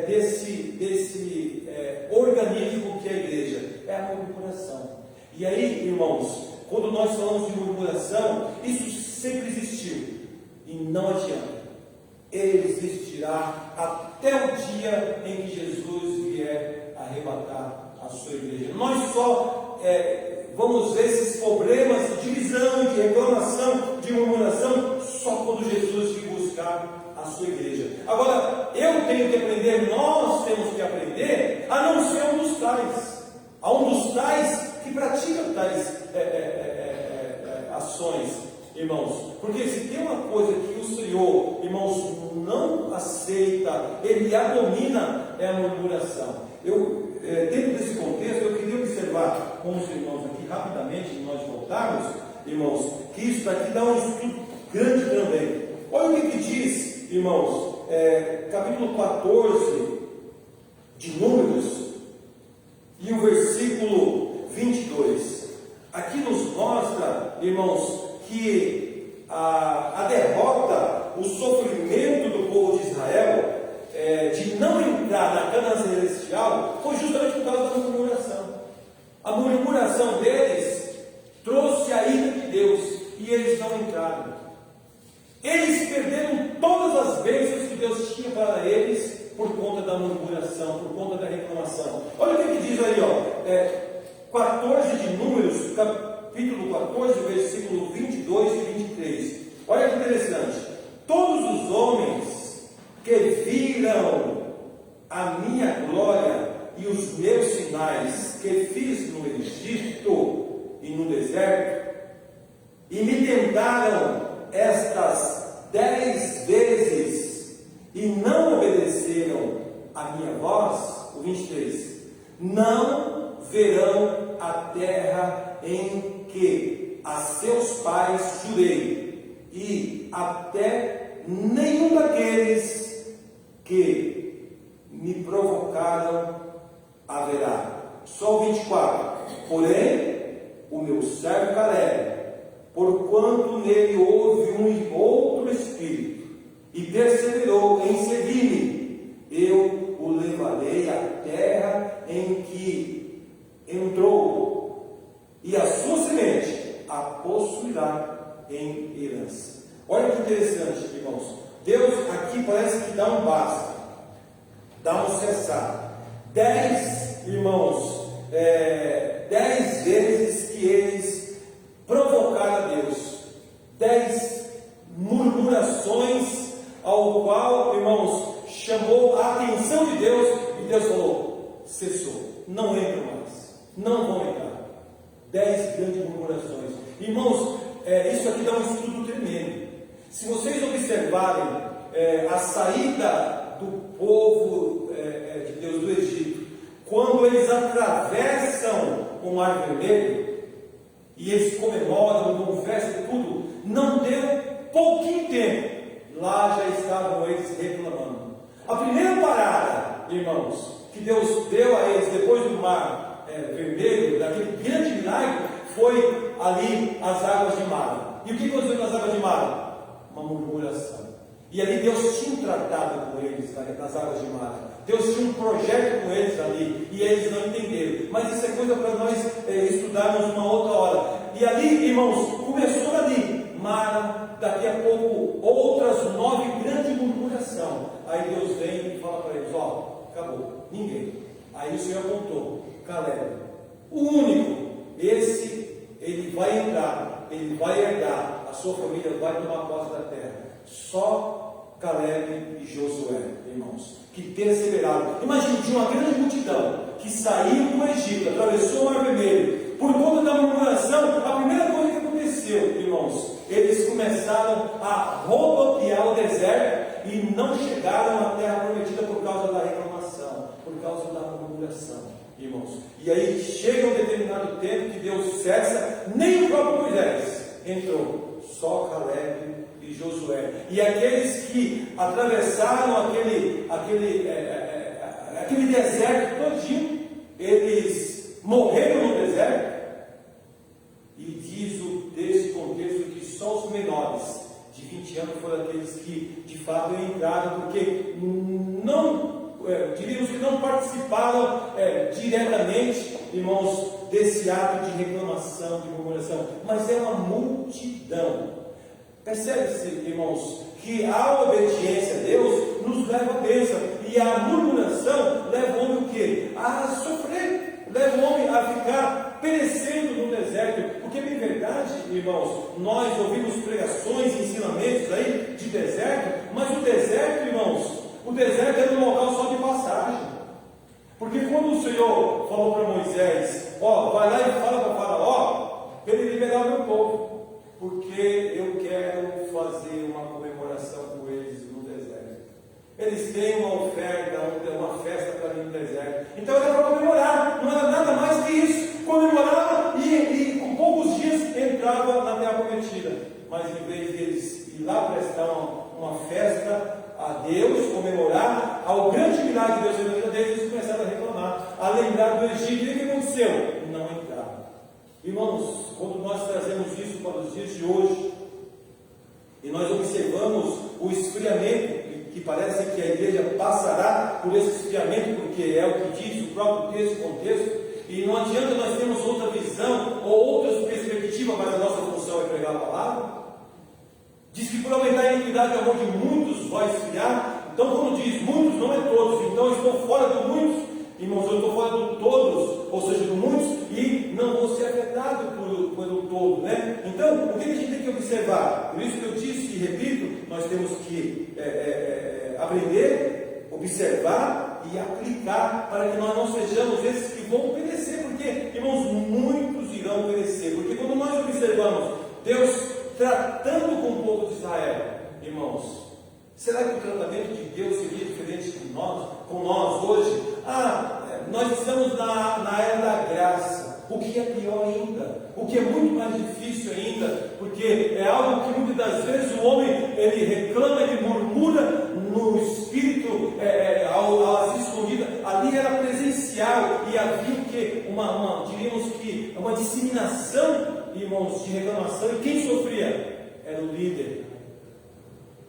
desse organismo que é a igreja, é a murmuração. E aí, irmãos, quando nós falamos de murmuração, isso sempre existiu, e não adianta, ele existirá até o dia em que Jesus vier arrebatar a sua igreja. Nós só vamos ver esses problemas de divisão, de reclamação, de murmuração, só quando Jesus vir buscar a sua igreja. Agora, eu tenho que aprender, nós temos que aprender a não ser um dos tais, a um dos tais que pratica tais ações, irmãos. Porque se tem uma coisa que o Senhor, irmãos, não aceita, ele abomina, é a murmuração. Dentro desse contexto, eu queria observar com os irmãos aqui, rapidamente, nós voltarmos, irmãos, que isso daqui dá um estudo grande também. Olha o que diz, irmãos, capítulo 14 de Números, e o versículo 22. Aqui nos mostra, irmãos, que a derrota, o sofrimento do povo de Israel, de não entrar na Canaã celestial, foi justamente por causa da murmuração. A murmuração deles trouxe a ira de Deus, e eles não entraram. Eles perderam todas as bênçãos que Deus tinha para eles por conta da murmuração, por conta da reclamação. Olha o que diz aí, 14 de Números, capítulo 14, versículo 22 e 23. Olha que interessante. Todos os homens que viram a minha glória e os meus sinais que fiz no Egito e no deserto, e me tentaram estas 10 vezes e não obedeceram a minha voz, o 23, não verão a terra em que a seus pais jurei, e até nenhum daqueles que me provocaram haverá. Só o 24. Porém, o meu servo Caleb, porquanto nele houve um outro espírito, e perseverou em seguir-me, eu o levarei à terra em que entrou, e a sua semente a possuirá em herança. Olha que interessante, irmãos. Deus aqui parece que dá um basta, dá um cessar. 10, irmãos, 10 vezes que eles provocaram a Deus, 10 murmurações, ao qual, irmãos, chamou a atenção de Deus, e Deus falou: cessou, não entram mais, não vão entrar. 10 grandes murmurações, irmãos. Isso aqui dá um estudo tremendo. Se vocês observarem a saída do povo de Deus do Egito, quando eles atravessam o Mar Vermelho, e eles comemoram, dão festa e tudo. Não deu pouquinho tempo, lá já estavam eles reclamando. A primeira parada, irmãos, que Deus deu a eles depois do mar vermelho, daquele grande milagre, foi ali as águas de Mara. E o que aconteceu nas águas de Mara? Uma murmuração. E ali Deus tinha um tratado com eles nas águas de Mara. Deus tinha um projeto com eles ali, e eles não entenderam. Mas isso é coisa para nós estudarmos uma outra hora. E ali, irmãos, começou ali Mara, daqui a pouco outras 9 grandes murmuração. Aí Deus vem e fala para eles: ó, acabou, ninguém. Aí o Senhor apontou: Caleb, o único, esse ele vai entrar, ele vai herdar, a sua família vai tomar posse da terra. Só Caleb e Josué, irmãos, que perseveraram. Imagine, de uma grande multidão que saiu do Egito, atravessou o Mar Vermelho, por conta da murmuração. A primeira coisa que aconteceu, irmãos, eles começaram a rodopiar o deserto e não chegaram à terra prometida por causa da reclamação, por causa da murmuração, irmãos. E aí chega um determinado tempo que Deus cessa, nem o próprio Moisés entrou, só Caleb e Josué. E aqueles que atravessaram aquele deserto todinho, eles morreram no deserto. E diz desse contexto que só os menores de 20 anos foram aqueles que de fato entraram, porque diríamos que não participaram diretamente, irmãos, desse ato de reclamação, de murmuração, mas é uma multidão. Percebe-se, irmãos, que a obediência a Deus nos leva à bênção, e a murmuração leva o homem o quê? A sofrer, leva o homem a ficar perecendo no deserto. Porque, bem verdade, irmãos, nós ouvimos pregações, ensinamentos aí de deserto, mas o deserto, irmãos, o deserto era um local só de passagem. Porque quando o Senhor falou para Moisés: ó, vai lá e fala para Faraó, ele liberar o meu povo, porque eu quero fazer uma comemoração com eles no deserto. Eles têm uma oferta, uma festa para mim no deserto. Então era para comemorar, não era nada mais que isso. Comemorava e com poucos dias entrava na terra prometida. Mas em vez deles ir lá prestar uma festa a Deus, comemorar ao grande milagre de Deus na vida deles, eles começaram a reclamar, a lembrar do Egito. E o que aconteceu? Não entraram. Irmãos, quando nós trazemos isso para os dias de hoje, e nós observamos o esfriamento, que parece que a igreja passará por esse esfriamento, porque é o que diz o próprio texto, contexto, e não adianta nós termos outra visão ou outras perspectivas, mas a nossa função é pregar a palavra. Diz que por aumentar a iniquidade, o amor de muitos vai esfriar. Então, quando diz muitos, não é todos. Então, eu estou fora do muitos, irmãos, eu estou fora do todos, ou seja, do muitos, e não vou ser afetado pelo todo, né? Então, o que a gente tem que observar? Por isso que eu disse e repito, nós temos que aprender, observar e aplicar, para que nós não sejamos esses que vão perecer, porque, irmãos, muitos irão perecer. Porque quando nós observamos Deus tratando com o povo de Israel, irmãos, será que o tratamento de Deus seria diferente com nós hoje? Nós estamos na era da graça, o que é pior ainda, o que é muito mais difícil ainda, porque é algo que muitas das vezes o homem ele reclama, ele murmura no espírito, às escondidas. Ali era presencial e havia o que? Diríamos que uma disseminação, irmãos, de reclamação, e quem sofria? Era o líder.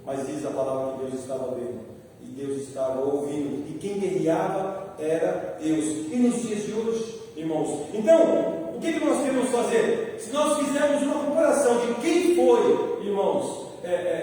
Mas diz a palavra que Deus estava vendo, e Deus estava ouvindo, e quem guerreava era Deus. E nos dias de hoje, irmãos, então, o que nós queremos fazer? Se nós fizermos uma comparação de quem foi, irmãos,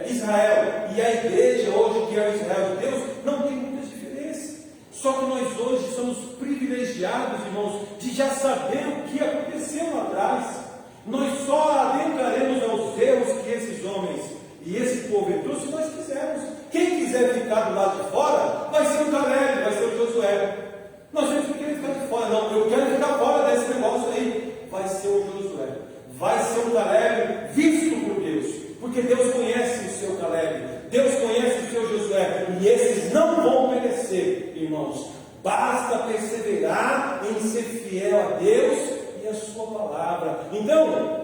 Israel e a igreja hoje, que é o Israel de Deus, não tem muitas diferenças. Só que nós hoje somos privilegiados, irmãos, de já saber o que aconteceu lá atrás. Nós só adentraremos aos erros que esses homens e esse povo entrou se nós quisermos. Quem quiser ficar do lado de fora, vai ser o Caleb, vai ser o Josué. Nós temos que querer ficar de fora. Não, eu quero ficar fora desse negócio aí. Vai ser o Josué, vai ser o Caleb visto por Deus, porque Deus conhece o seu Caleb, Deus conhece o seu Josué, e esses não vão perecer, irmãos. Basta perseverar em ser fiel a Deus e a sua sua palavra. Então,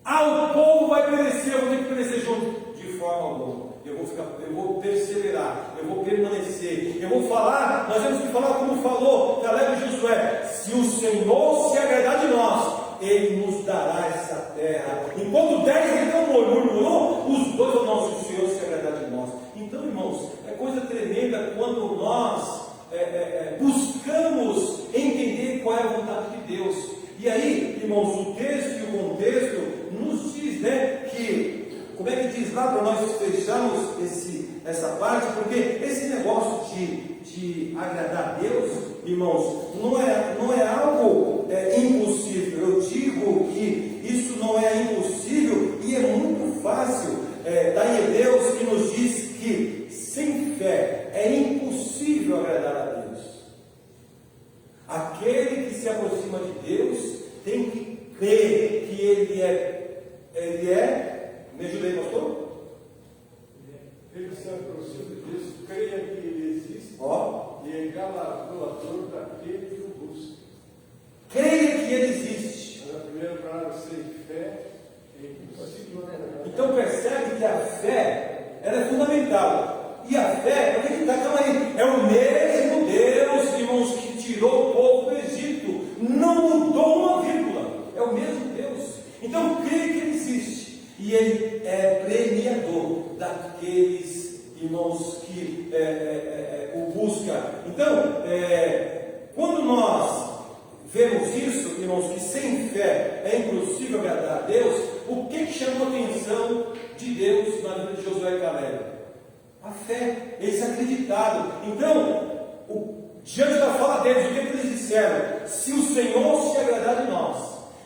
o povo vai perecer, eu vou ter que perecer junto, de forma alguma. Eu vou perseverar, eu vou permanecer, eu vou falar. Nós temos que falar como falou Caleb e Josué: se o Senhor se agradar de nós, Ele nos dará essa terra. Enquanto 10 então murmurou, os dois falaram: não, se o Senhor se agradar de nós. Então, irmãos, é coisa tremenda quando nós buscamos entender qual é a vontade de Deus. E aí, irmãos, o texto e o contexto nos diz, que, como é que diz lá para nós fecharmos essa parte? Porque esse negócio de agradar a Deus, irmãos, não é algo impossível. Eu digo que isso não é impossível e é muito fácil. Daí é Deus que nos diz que sem fé é impossível agradar a Deus. Aquele que se aproxima de Deus tem que crer que Ele é, me ajudei, pastor? Ele se aproxima de Deus, creia que Ele existe, e é galardoador daquele que o busca. Creia que Ele existe. Mas a primeira palavra, sem fé, é impossível. Então percebe que a fé, ela é fundamental. E a fé, onde é que está? Calma aí, é o mesmo Deus, irmãos, que tirou o povo do Egito. Não mudou uma vírgula. É o mesmo Deus. Então creia que Ele existe. E Ele é premiador daqueles irmãos que o buscam. Então, quando nós vemos isso, irmãos, que sem fé é impossível agradar a Deus, o que chamou a atenção de Deus na vida de Josué e Caleb? A fé, eles acreditaram. Então, diante da fala deles, o que eles disseram? Se o Senhor se agradar de nós.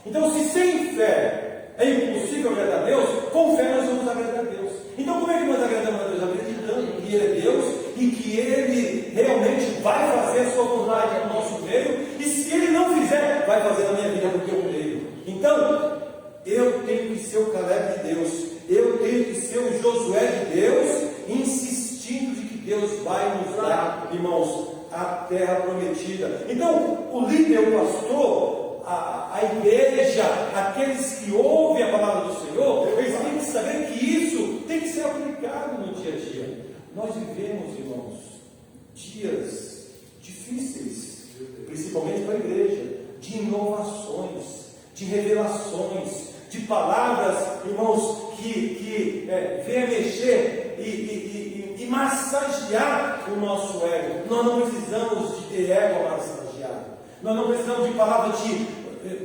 Então, se sem fé é impossível agradar a Deus, com fé nós vamos agradar a Deus. Então, como é que nós agradamos a Deus? Acreditando que Ele é Deus e que Ele realmente vai fazer a sua vontade no nosso meio, e se Ele não fizer, vai fazer na minha vida porque eu creio. Então, eu tenho que ser o Caleb de Deus, eu tenho que ser o Josué de Deus, insistindo de que Deus vai nos dar, irmãos, a terra prometida. Então, o líder, o pastor, a igreja, aqueles que ouvem a palavra do Senhor, eles têm que saber que isso tem que ser aplicado no dia a dia. Nós vivemos, irmãos, dias difíceis, principalmente para a igreja, de inovações, de revelações, de palavras, irmãos, que venham mexer e massagear o nosso ego. Nós não precisamos de ter ego massageado. Nós não precisamos de palavra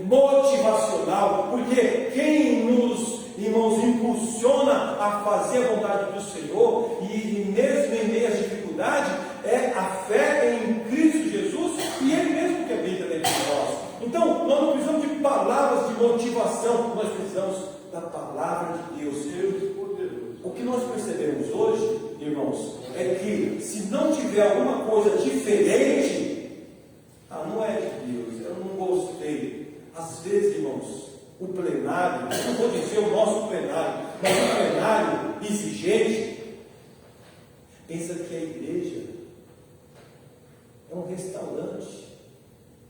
motivacional, porque quem nos, irmãos, impulsiona a fazer a vontade do Senhor, e mesmo em meio às dificuldades, é a fé em Cristo Jesus, e Ele mesmo que habita dentro de nós. Então, nós não precisamos de palavras de motivação, nós precisamos da palavra de Deus. O que nós percebemos hoje, irmãos, é que se não tiver alguma coisa diferente, não é de Deus, eu não gostei. Às vezes, irmãos, o plenário, não vou dizer o nosso plenário, mas o plenário exigente, pensa que a igreja é um restaurante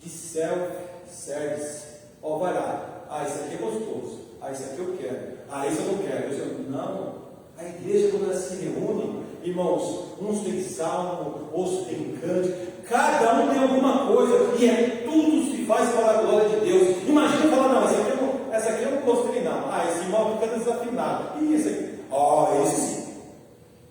de self-service. Vai lá, esse aqui é gostoso, esse aqui eu quero, esse eu não quero. Não, a igreja, quando ela se reúne, irmãos, uns têm salmo, outros têm cântico, cada um tem alguma coisa, e tudo se faz para a glória de Deus. Imagina falar: não, essa aqui eu não gostei, não. Esse irmão fica desafinado. E esse aqui? Esse sim.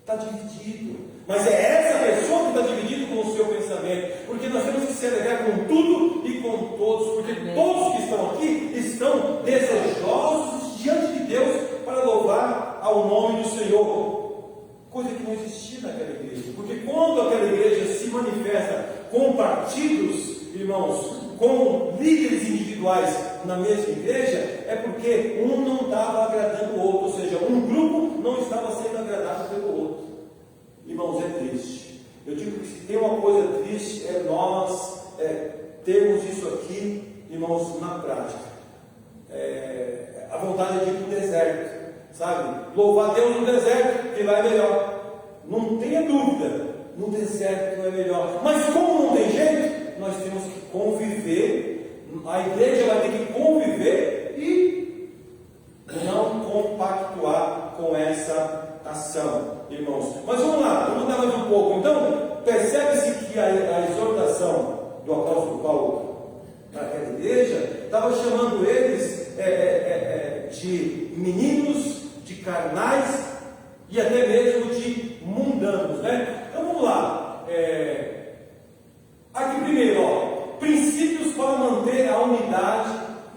Está dividido. Mas é essa pessoa que está dividida com o seu pensamento, porque nós temos que se alegrar com tudo e com todos, porque todos que estão aqui estão desejosos diante de Deus para louvar ao nome do Senhor. Coisa que não existia naquela igreja, porque quando aquela igreja se manifesta com partidos, irmãos, com líderes individuais na mesma igreja, é porque um não estava agradando o outro, ou seja, um grupo não estava sendo agradado pelo outro. Irmãos, é triste. Eu digo que se tem uma coisa triste, é nós termos isso aqui, irmãos, na prática. A vontade de ir para o deserto, sabe? Louvar Deus no deserto, que lá é melhor. Não tenha dúvida, no deserto não é melhor. Mas como não tem jeito, nós temos que conviver A igreja vai ter que conviver e não compactuar com essa ação, irmãos. Mas vamos lá, vamos dar mais um pouco. Então, percebe-se que a exortação do apóstolo Paulo para aquela igreja estava chamando eles de meninos, de carnais e até mesmo de mundanos, né? Então vamos lá. Aqui primeiro, princípios para manter a unidade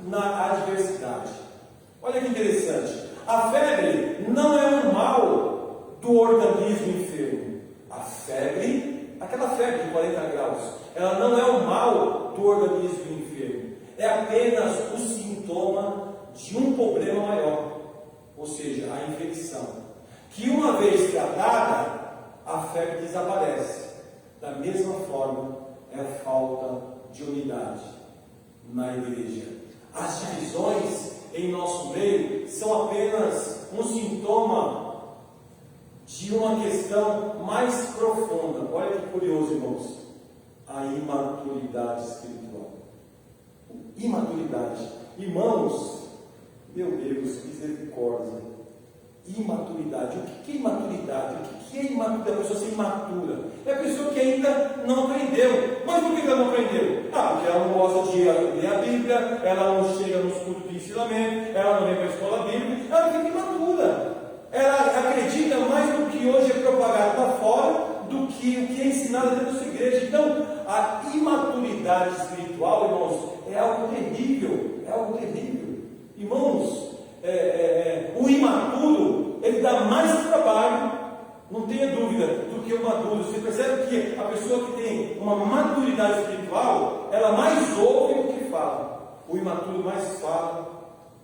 na adversidade. Olha que interessante. A febre não é um mal do organismo enfermo. A febre, aquela febre de 40 graus, ela não é um mal do organismo enfermo. É apenas o sintoma de um problema maior, ou seja, a infecção, que uma vez tratada, a febre desaparece. Da mesma forma, é a falta de unidade na igreja. As divisões em nosso meio são apenas um sintoma de uma questão mais profunda. Olha que curioso, irmãos, a imaturidade espiritual. Imaturidade, irmãos, meu Deus, misericórdia. Imaturidade. O que é imaturidade? O que é imaturidade? A pessoa ser imatura é a pessoa que ainda não aprendeu. Mas por que ela não aprendeu? Porque ela não gosta de ler a Bíblia, ela não chega nos cultos de ensinamento, ela não vem para a escola bíblica, ela fica imatura. Ela acredita mais no que hoje é propagado lá fora do que o que é ensinado dentro da sua igreja. Então, a imaturidade espiritual, irmãos, é algo terrível. É algo terrível. Irmãos, o imaturo, ele dá mais trabalho, não tenha dúvida, do que o maduro. Você percebe que a pessoa que tem uma maturidade espiritual, ela mais ouve do que fala. O imaturo mais fala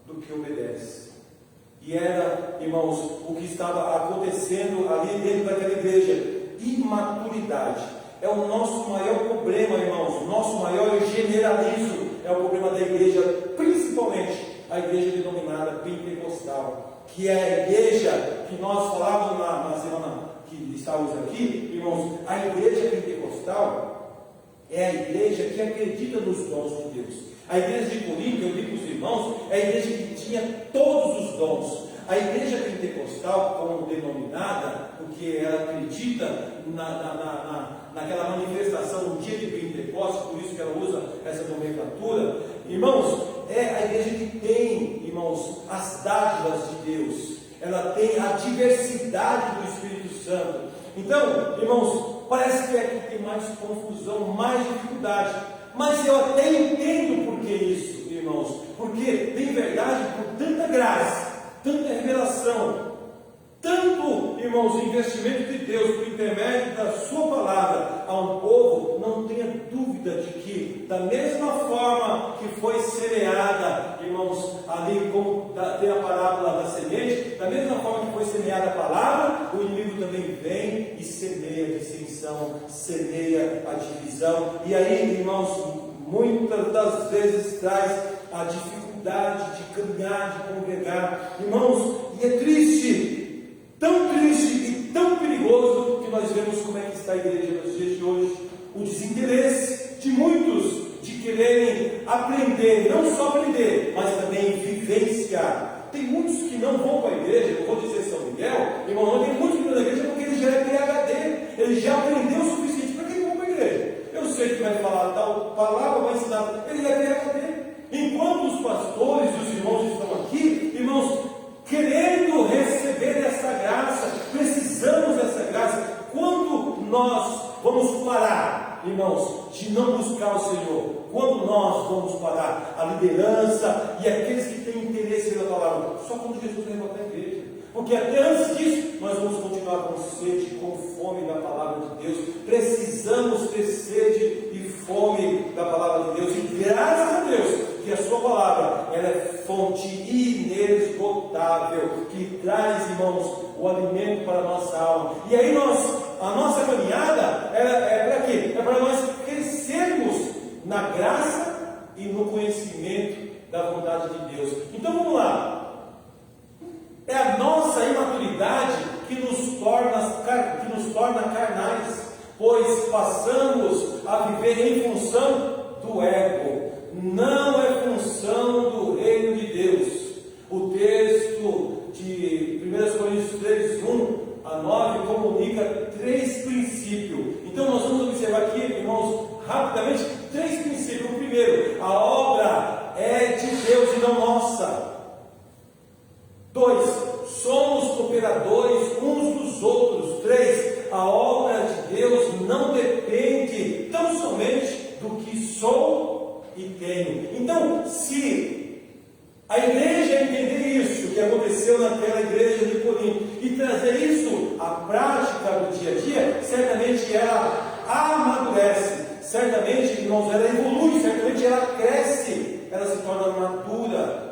do que obedece. E era, irmãos, o que estava acontecendo ali dentro daquela igreja. Imaturidade é o nosso maior problema, irmãos. O nosso maior, eu generalizo, é o problema da igreja, principalmente a igreja denominada pentecostal, que é a igreja que nós falávamos na semana que estávamos aqui, irmãos. A igreja pentecostal é a igreja que acredita nos dons de Deus. A igreja de Corinto, eu digo para os irmãos, é a igreja que tinha todos os dons. A igreja pentecostal, como denominada, porque ela acredita naquela manifestação no dia de Pentecostes, por isso que ela usa essa nomenclatura, irmãos, é a igreja que tem, irmãos, as dádivas de Deus, ela tem a diversidade do Espírito Santo. Então, irmãos, parece que aqui tem mais confusão, mais dificuldade, mas eu até entendo por que isso, irmãos, porque tem verdade, por tanta graça, tanta revelação, tanto, irmãos, investimento de Deus por intermédio da sua palavra a um povo, não tenha dúvida de que, da mesma forma que foi semeada, irmãos, ali como tem a parábola da semente, da mesma forma que foi semeada a palavra, o inimigo também vem e semeia a dissensão, semeia a divisão, e aí, irmãos, muitas das vezes traz a dificuldade de caminhar, de congregar, irmãos, e é triste, tão triste e tão perigoso, que nós vemos como é que está a igreja nos dias de hoje, o desinteresse de muitos de quererem aprender, não só aprender, mas também vivenciar. Tem muitos que não vão para a igreja, eu vou dizer São Miguel, irmão, tem muitos que vão para a igreja porque ele já é PhD, ele já aprendeu o suficiente. Para que vão para a igreja? Eu sei que vai falar tal palavra, vai ensinar, ele é PhD. Enquanto os pastores e os irmãos estão aqui, irmãos, querendo receber essa graça, precisamos dessa graça. Quando nós vamos parar, irmãos, de não buscar o Senhor? Quando nós vamos parar? A liderança e aqueles que têm interesse pela palavra, só quando Jesus levantar a igreja. Porque até antes disso, nós vamos continuar com sede, com fome da palavra de Deus. Precisamos ter sede e fome da palavra de Deus. E graças a Deus, que a sua palavra, ela é fonte inesgotável, que traz, irmãos, o alimento para a nossa alma. E aí a nossa caminhada é para quê? É para nós crescermos na graça e no conhecimento da vontade de Deus. Então vamos lá. É a nossa imaturidade que nos torna carnais, pois passamos a viver em função do ego. Não é três princípios. O primeiro, a obra é de Deus e não nossa. 2, somos cooperadores uns dos outros. 3, a obra de Deus não depende tão somente do que sou e tenho. Então, se a igreja entender isso que aconteceu naquela igreja de Corinto e trazer isso à prática do dia a dia, certamente ela amadurece, certamente, irmãos, ela evolui, certamente ela cresce, ela se torna madura.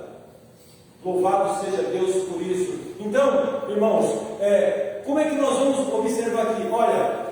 Louvado seja Deus por isso. Então, irmãos, como é que nós vamos observar aqui? Olha,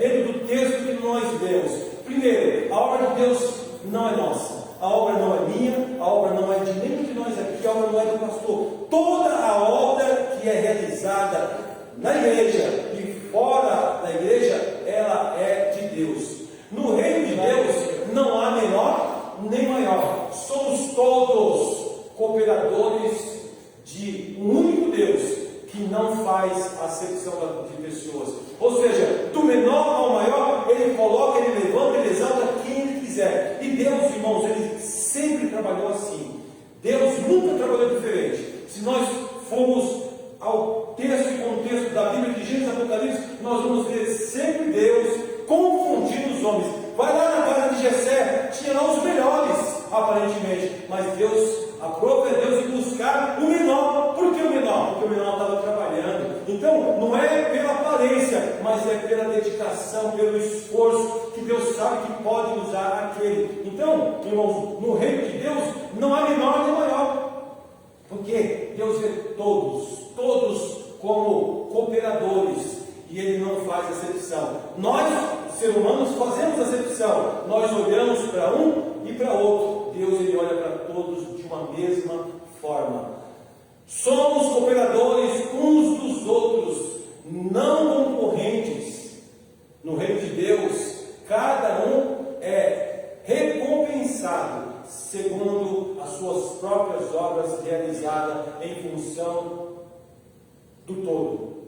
dentro do texto que nós vemos, primeiro, a obra de Deus não é nossa, a obra não é minha, a obra não é de nenhum de nós aqui, a obra não é do pastor. Toda a obra que é realizada na igreja e fora da igreja, ela é de Deus. No reino de Deus não há menor nem maior, somos todos cooperadores de um único Deus que não faz acepção de pessoas. Ou seja, do menor ao maior, ele coloca, ele levanta, ele exalta quem ele quiser. E Deus, irmãos, ele sempre trabalhou assim. Deus nunca trabalhou diferente. Se nós formos ao texto e contexto da Bíblia de Gênesis e Apocalipse, nós vamos ver sempre Deus confundindo os homens. Vai lá na casa de Jessé, tinha lá os melhores, aparentemente, mas Deus aprova Deus em buscar o menor. Por que o menor? Porque o menor estava trabalhando. Então, não é pela aparência, mas é pela dedicação, pelo esforço, que Deus sabe que pode usar aquele. Então, irmãos, no reino de Deus não há menor nem maior, porque Deus vê todos como cooperadores, e Ele não faz acepção. Nós, seres humanos, fazemos acepção. Nós olhamos para um e para outro. Deus, Ele olha para todos de uma mesma forma. Somos cooperadores uns dos outros, não concorrentes. No reino de Deus, cada um é recompensado segundo as suas próprias obras realizadas em função do todo,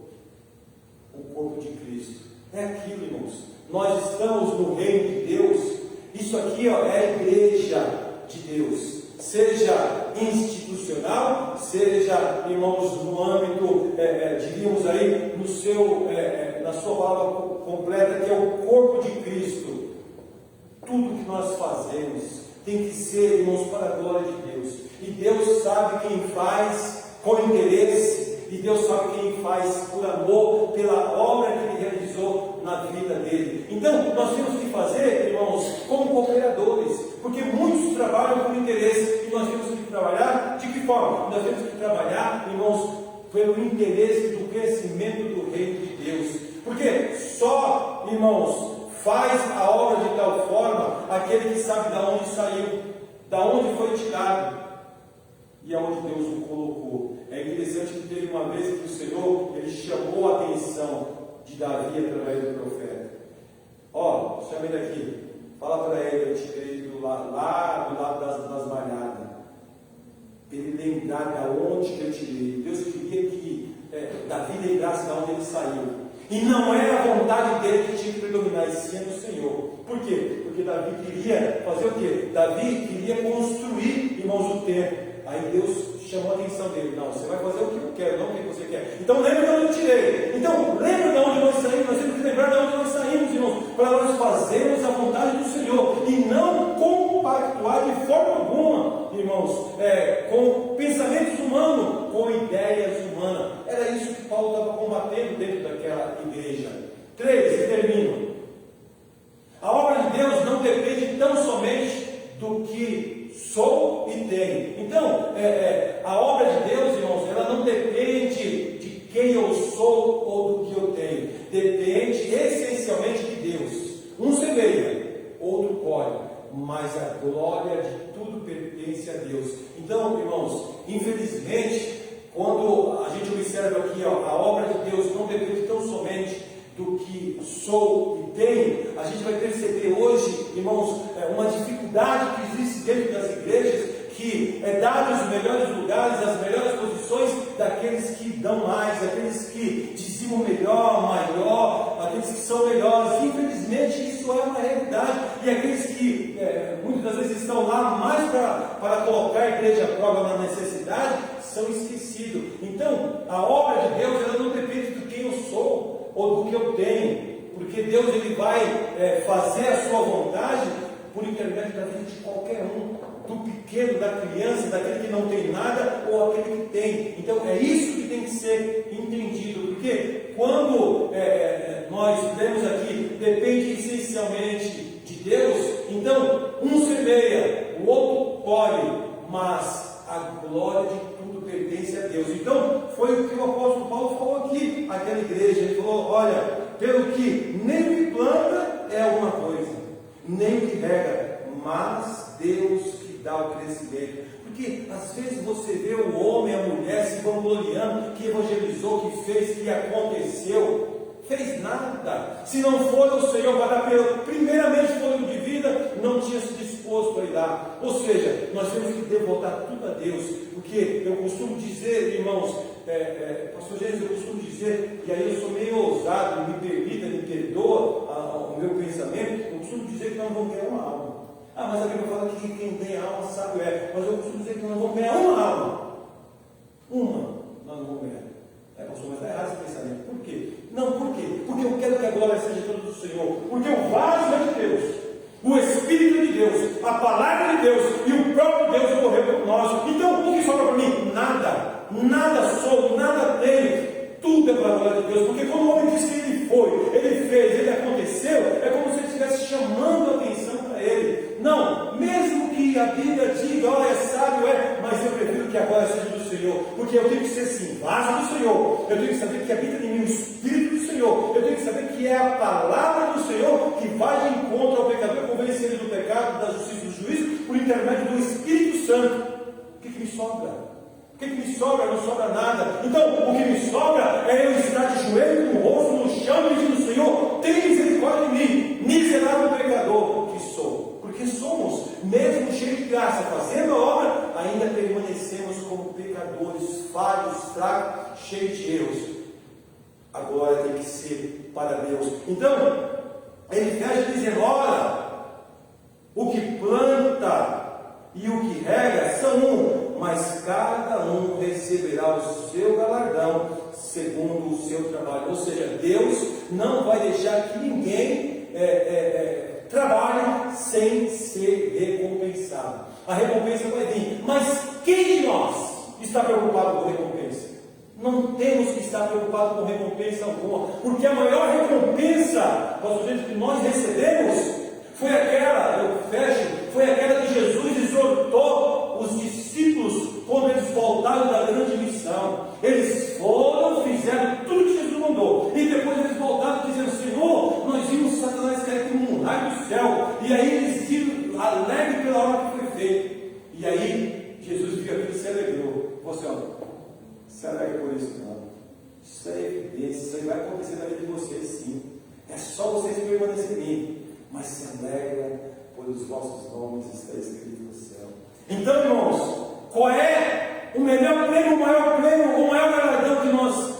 o corpo de Cristo. É aquilo, irmãos. Nós estamos no reino de Deus. Isso aqui, é a igreja de Deus, seja institucional, seja, irmãos, no âmbito, diríamos aí, na sua palavra completa, que é o corpo de Cristo. Tudo que nós fazemos tem que ser, irmãos, para a glória de Deus. E Deus sabe quem faz com interesse, e Deus sabe quem faz por amor, pela obra que Ele realizou na vida dele. Então, nós temos que fazer, irmãos, como cooperadores, porque muitos trabalham por interesse, e nós temos que trabalhar de que forma? Nós temos que trabalhar, irmãos, pelo interesse do crescimento do reino de Deus, porque só, irmãos, faz a obra de tal forma aquele que sabe de onde saiu, de onde foi tirado e aonde Deus o colocou. É interessante que teve uma vez que o Senhor, Ele chamou a atenção de Davi através do profeta. Chama ele aqui, fala para ele, eu tirei lá do lado das malhadas. Ele lembrar de onde que eu tirei. Deus queria que Davi lembrasse de onde ele saiu. E não era a vontade dele que tinha que predominar, e sim do Senhor. Por quê? Porque Davi queria fazer o quê? Davi queria construir, irmãos, o templo. Aí Deus chamou a atenção dele. Não, você vai fazer o que eu quero, não o que você quer. Então lembra de onde eu tirei. Então lembra de onde nós saímos. Nós temos que lembrar de onde nós saímos, irmãos, para nós fazermos a vontade do Senhor e não compactuar de forma alguma, irmãos, com pensamentos humanos, com ideias humanas. Era isso que Paulo estava combatendo dentro daquela igreja. 3, e termino. A obra de Deus não depende tão somente do que sou e tenho. Então, a obra de Deus, irmãos, ela não depende de quem eu sou ou do que eu tenho. Depende essencialmente de Deus. Um semeia, outro colhe, mas a glória de tudo pertence a Deus. Então, irmãos, infelizmente, quando a gente observa aqui, a obra de Deus não depende tão somente do que sou e tenho, a gente vai perceber hoje, irmãos, uma dificuldade que existe dentro das igrejas, que que dão os melhores lugares, as melhores posições daqueles que dão mais, daqueles que dizimam melhor, maior, aqueles que são melhores. Infelizmente isso é uma realidade, e aqueles que muitas vezes estão lá mais para colocar a igreja à prova na necessidade, são esquecidos. Então, a obra de Deus, ela não depende de quem eu sou ou do que eu tenho, porque Deus ele vai fazer a sua vontade por intermédio da vida de qualquer um, do pequeno, da criança, daquele que não tem nada ou aquele que tem. Então é isso que tem que ser entendido, porque quando nós vemos aqui, depende essencialmente de Deus, então um semeia, o outro colhe, mas a glória de tudo pertence a Deus. Então foi o que o apóstolo Paulo falou aqui, aquela igreja. Ele falou: olha, pelo que nem o que planta é alguma coisa, nem o que rega, mas Deus que dá o crescimento. Porque às vezes você vê o homem, a mulher se vangloriando, que evangelizou, que fez, que aconteceu. Fez nada. Se não for o Senhor para dar primeiramente fôlego de vida, não tinha se disposto a ir lá. Ou seja, nós temos que devotar tudo a Deus. Porque eu costumo dizer, irmãos, pastor Jesus, eu costumo dizer, e aí eu sou meio ousado, me permita, me perdoa o meu pensamento, eu costumo dizer que nós vamos ganhar uma alma. Mas a Bíblia fala que quem tem alma sabe mas eu costumo dizer que nós vamos ganhar uma alma. Nós não vamos ganhar. Pastor, mas está errado esse pensamento. Por quê? Não, por quê? Porque eu quero que a glória seja toda do Senhor. Porque o vaso é de Deus, o Espírito de Deus, a palavra de Deus e o próprio Deus morreu por nós. Então, o que sobra para mim? Nada sou, nada tenho. Tudo é para a glória de Deus. Porque quando o homem diz que ele foi, ele fez, ele aconteceu, é como se ele estivesse chamando a atenção para ele. Não, mesmo que a Bíblia diga, olha, sábio mas eu prefiro que a glória seja do Senhor, porque eu tenho que ser assim, vaso do Senhor, eu tenho que saber que habita em mim o Espírito do Senhor, eu tenho que saber que é a palavra do Senhor que vai de encontro ao pecador, convence ele do pecado, da justiça e do juízo, por intermédio do Espírito Santo. O que me sobra? O que me sobra? Não sobra nada. Então, o que me sobra é eu estar de joelho, com o rosto no chão, pedindo: Senhor, tem misericórdia de mim, miserável pecador que sou. Porque somos, mesmo cheios de graça, fazendo a obra, ainda permanecemos como pecadores, falhos, fracos, cheios de erros. A glória tem que ser para Deus. Então, ele fecha dizendo: ora, o que planta e o que rega são um, mas cada um receberá o seu galardão segundo o seu trabalho. Ou seja, Deus não vai deixar que ninguém trabalhe sem ser recompensado. A recompensa vai vir, mas quem de nós está preocupado com recompensa? Não temos que estar preocupados com recompensa alguma, porque a maior recompensa, que nós recebemos foi aquela que Jesus exortou os discípulos quando eles voltaram da grande missão. Eles foram, fizeram tudo que Jesus mandou, e depois eles voltaram dizendo: Senhor, nós vimos Satanás cair como um raio do céu. E aí eles viram alegre pela hora que foi feita. E aí Jesus viu aquilo e se alegrou. Você, se alegre por isso não. Isso é evidência, isso aí vai acontecer na vida de vocês sim. É só vocês permanecerem em mim. Mas se alegra, pois os vossos nomes estão escritos no céu. Então, irmãos, qual é o melhor prêmio, o maior galardão que nós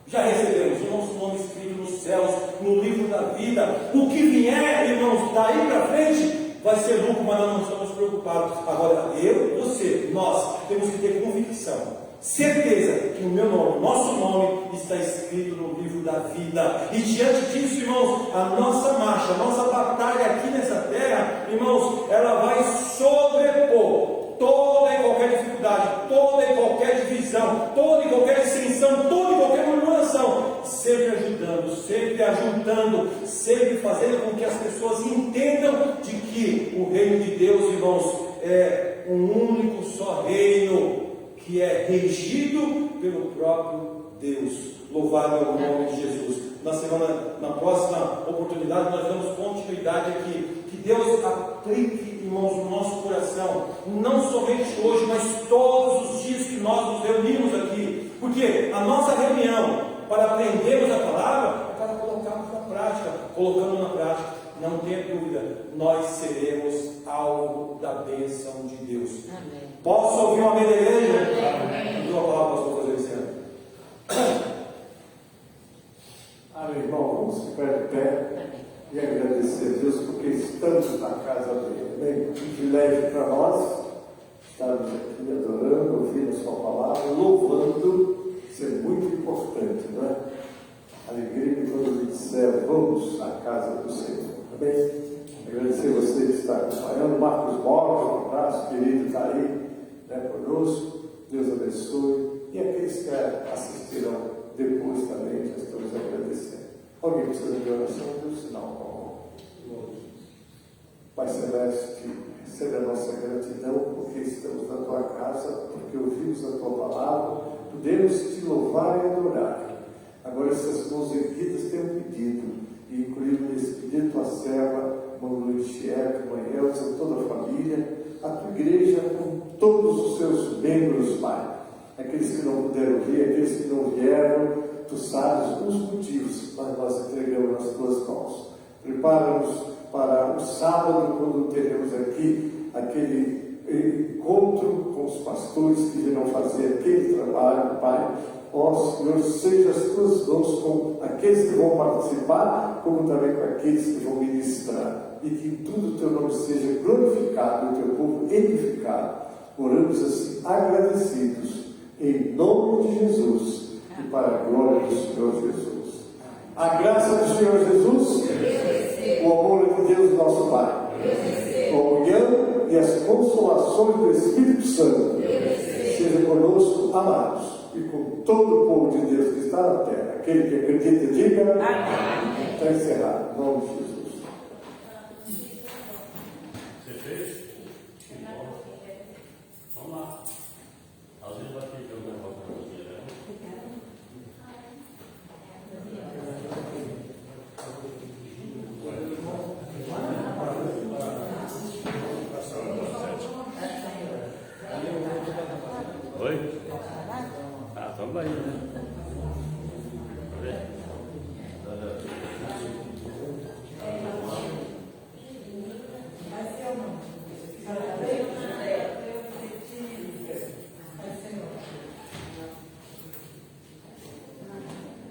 já recebemos? O nosso nome escrito nos céus, no livro da vida. O que vier, irmãos, daí para frente, vai ser lucro, mas nós não estamos preocupados. Agora, você, nós, temos que ter convicção, certeza que o meu nome, o nosso nome está escrito no livro da vida. E diante disso, irmãos, a nossa marcha, a nossa batalha aqui nessa terra, irmãos, ela vai sobrepor toda e qualquer dificuldade, toda e qualquer divisão, toda e qualquer dissensão, toda e qualquer murmuração, sempre ajudando, sempre ajuntando, sempre fazendo com que as pessoas entendam de que o reino de Deus, irmãos, é um único só reino, que é regido pelo próprio Deus. Louvado é o nome de Jesus. Na próxima oportunidade nós damos continuidade aqui. Que Deus aplique, irmãos, no nosso coração, não somente hoje, mas todos os dias que nós nos reunimos aqui. Porque a nossa reunião para aprendermos a palavra é para colocarmos na prática. Colocando na prática, não tenha dúvida, nós seremos alvo da bênção de Deus. Posso ouvir uma amém da igreja? Eu dou a palavra para o pastor Feliciano. Amém, irmão, vamos ficar de pé e agradecer a Deus porque estamos na casa dele. Amém? Um privilégio para nós estarmos aqui adorando, ouvindo a sua palavra, louvando. Isso é muito importante, não é? Alegria quando ele disser, vamos à casa do Senhor. Amém? Agradecer a você que está acompanhando. Marcos Borges, um abraço querido, está aí, né, conosco. Deus abençoe. E aqueles que assistirão depois também, já estamos agradecendo. Alguém precisa de oração? Dê um sinal, por favor. Pai Celeste, recebe a nossa gratidão porque estamos na tua casa, porque ouvimos a tua palavra, podemos te louvar e adorar. Agora essas mãos erguidas têm um pedido, e incluindo nesse pedido tua serva, irmão Luiz Chiep, mãe Elza, toda a família, a tua igreja com todos os seus membros, Pai. Aqueles que não puderam vir, aqueles que não vieram, tu sabes os motivos, mas nós entregamos nas tuas mãos. Prepara-nos para o sábado, quando teremos aqui aquele encontro com os pastores que virão fazer aquele trabalho, Pai. Ó Senhor, seja as tuas mãos com aqueles que vão participar, como também com aqueles que vão ministrar. E que em tudo o teu nome seja glorificado, o teu povo edificado. Oramos assim, agradecidos, em nome de Jesus e para a glória do Senhor Jesus. A graça do Senhor Jesus, o amor de Deus nosso Pai, a comunhão e as consolações do Espírito Santo seja conosco, amados, e com todo o povo de Deus que está na terra. Aquele que acredita, diga amém. Está encerrado, em nome de Jesus. Você fez? Vamos lá. Às vezes vai ter que eu levar para você, né? Oi? Ah, estamos aí, né?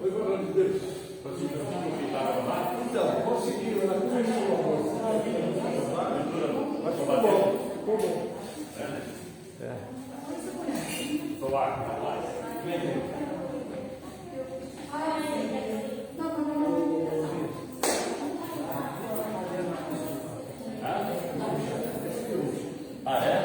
Oi, pelo amor de Deus. Então, conseguiram, né? Ficou bom, ficou bom. Estou lá. Ah, é?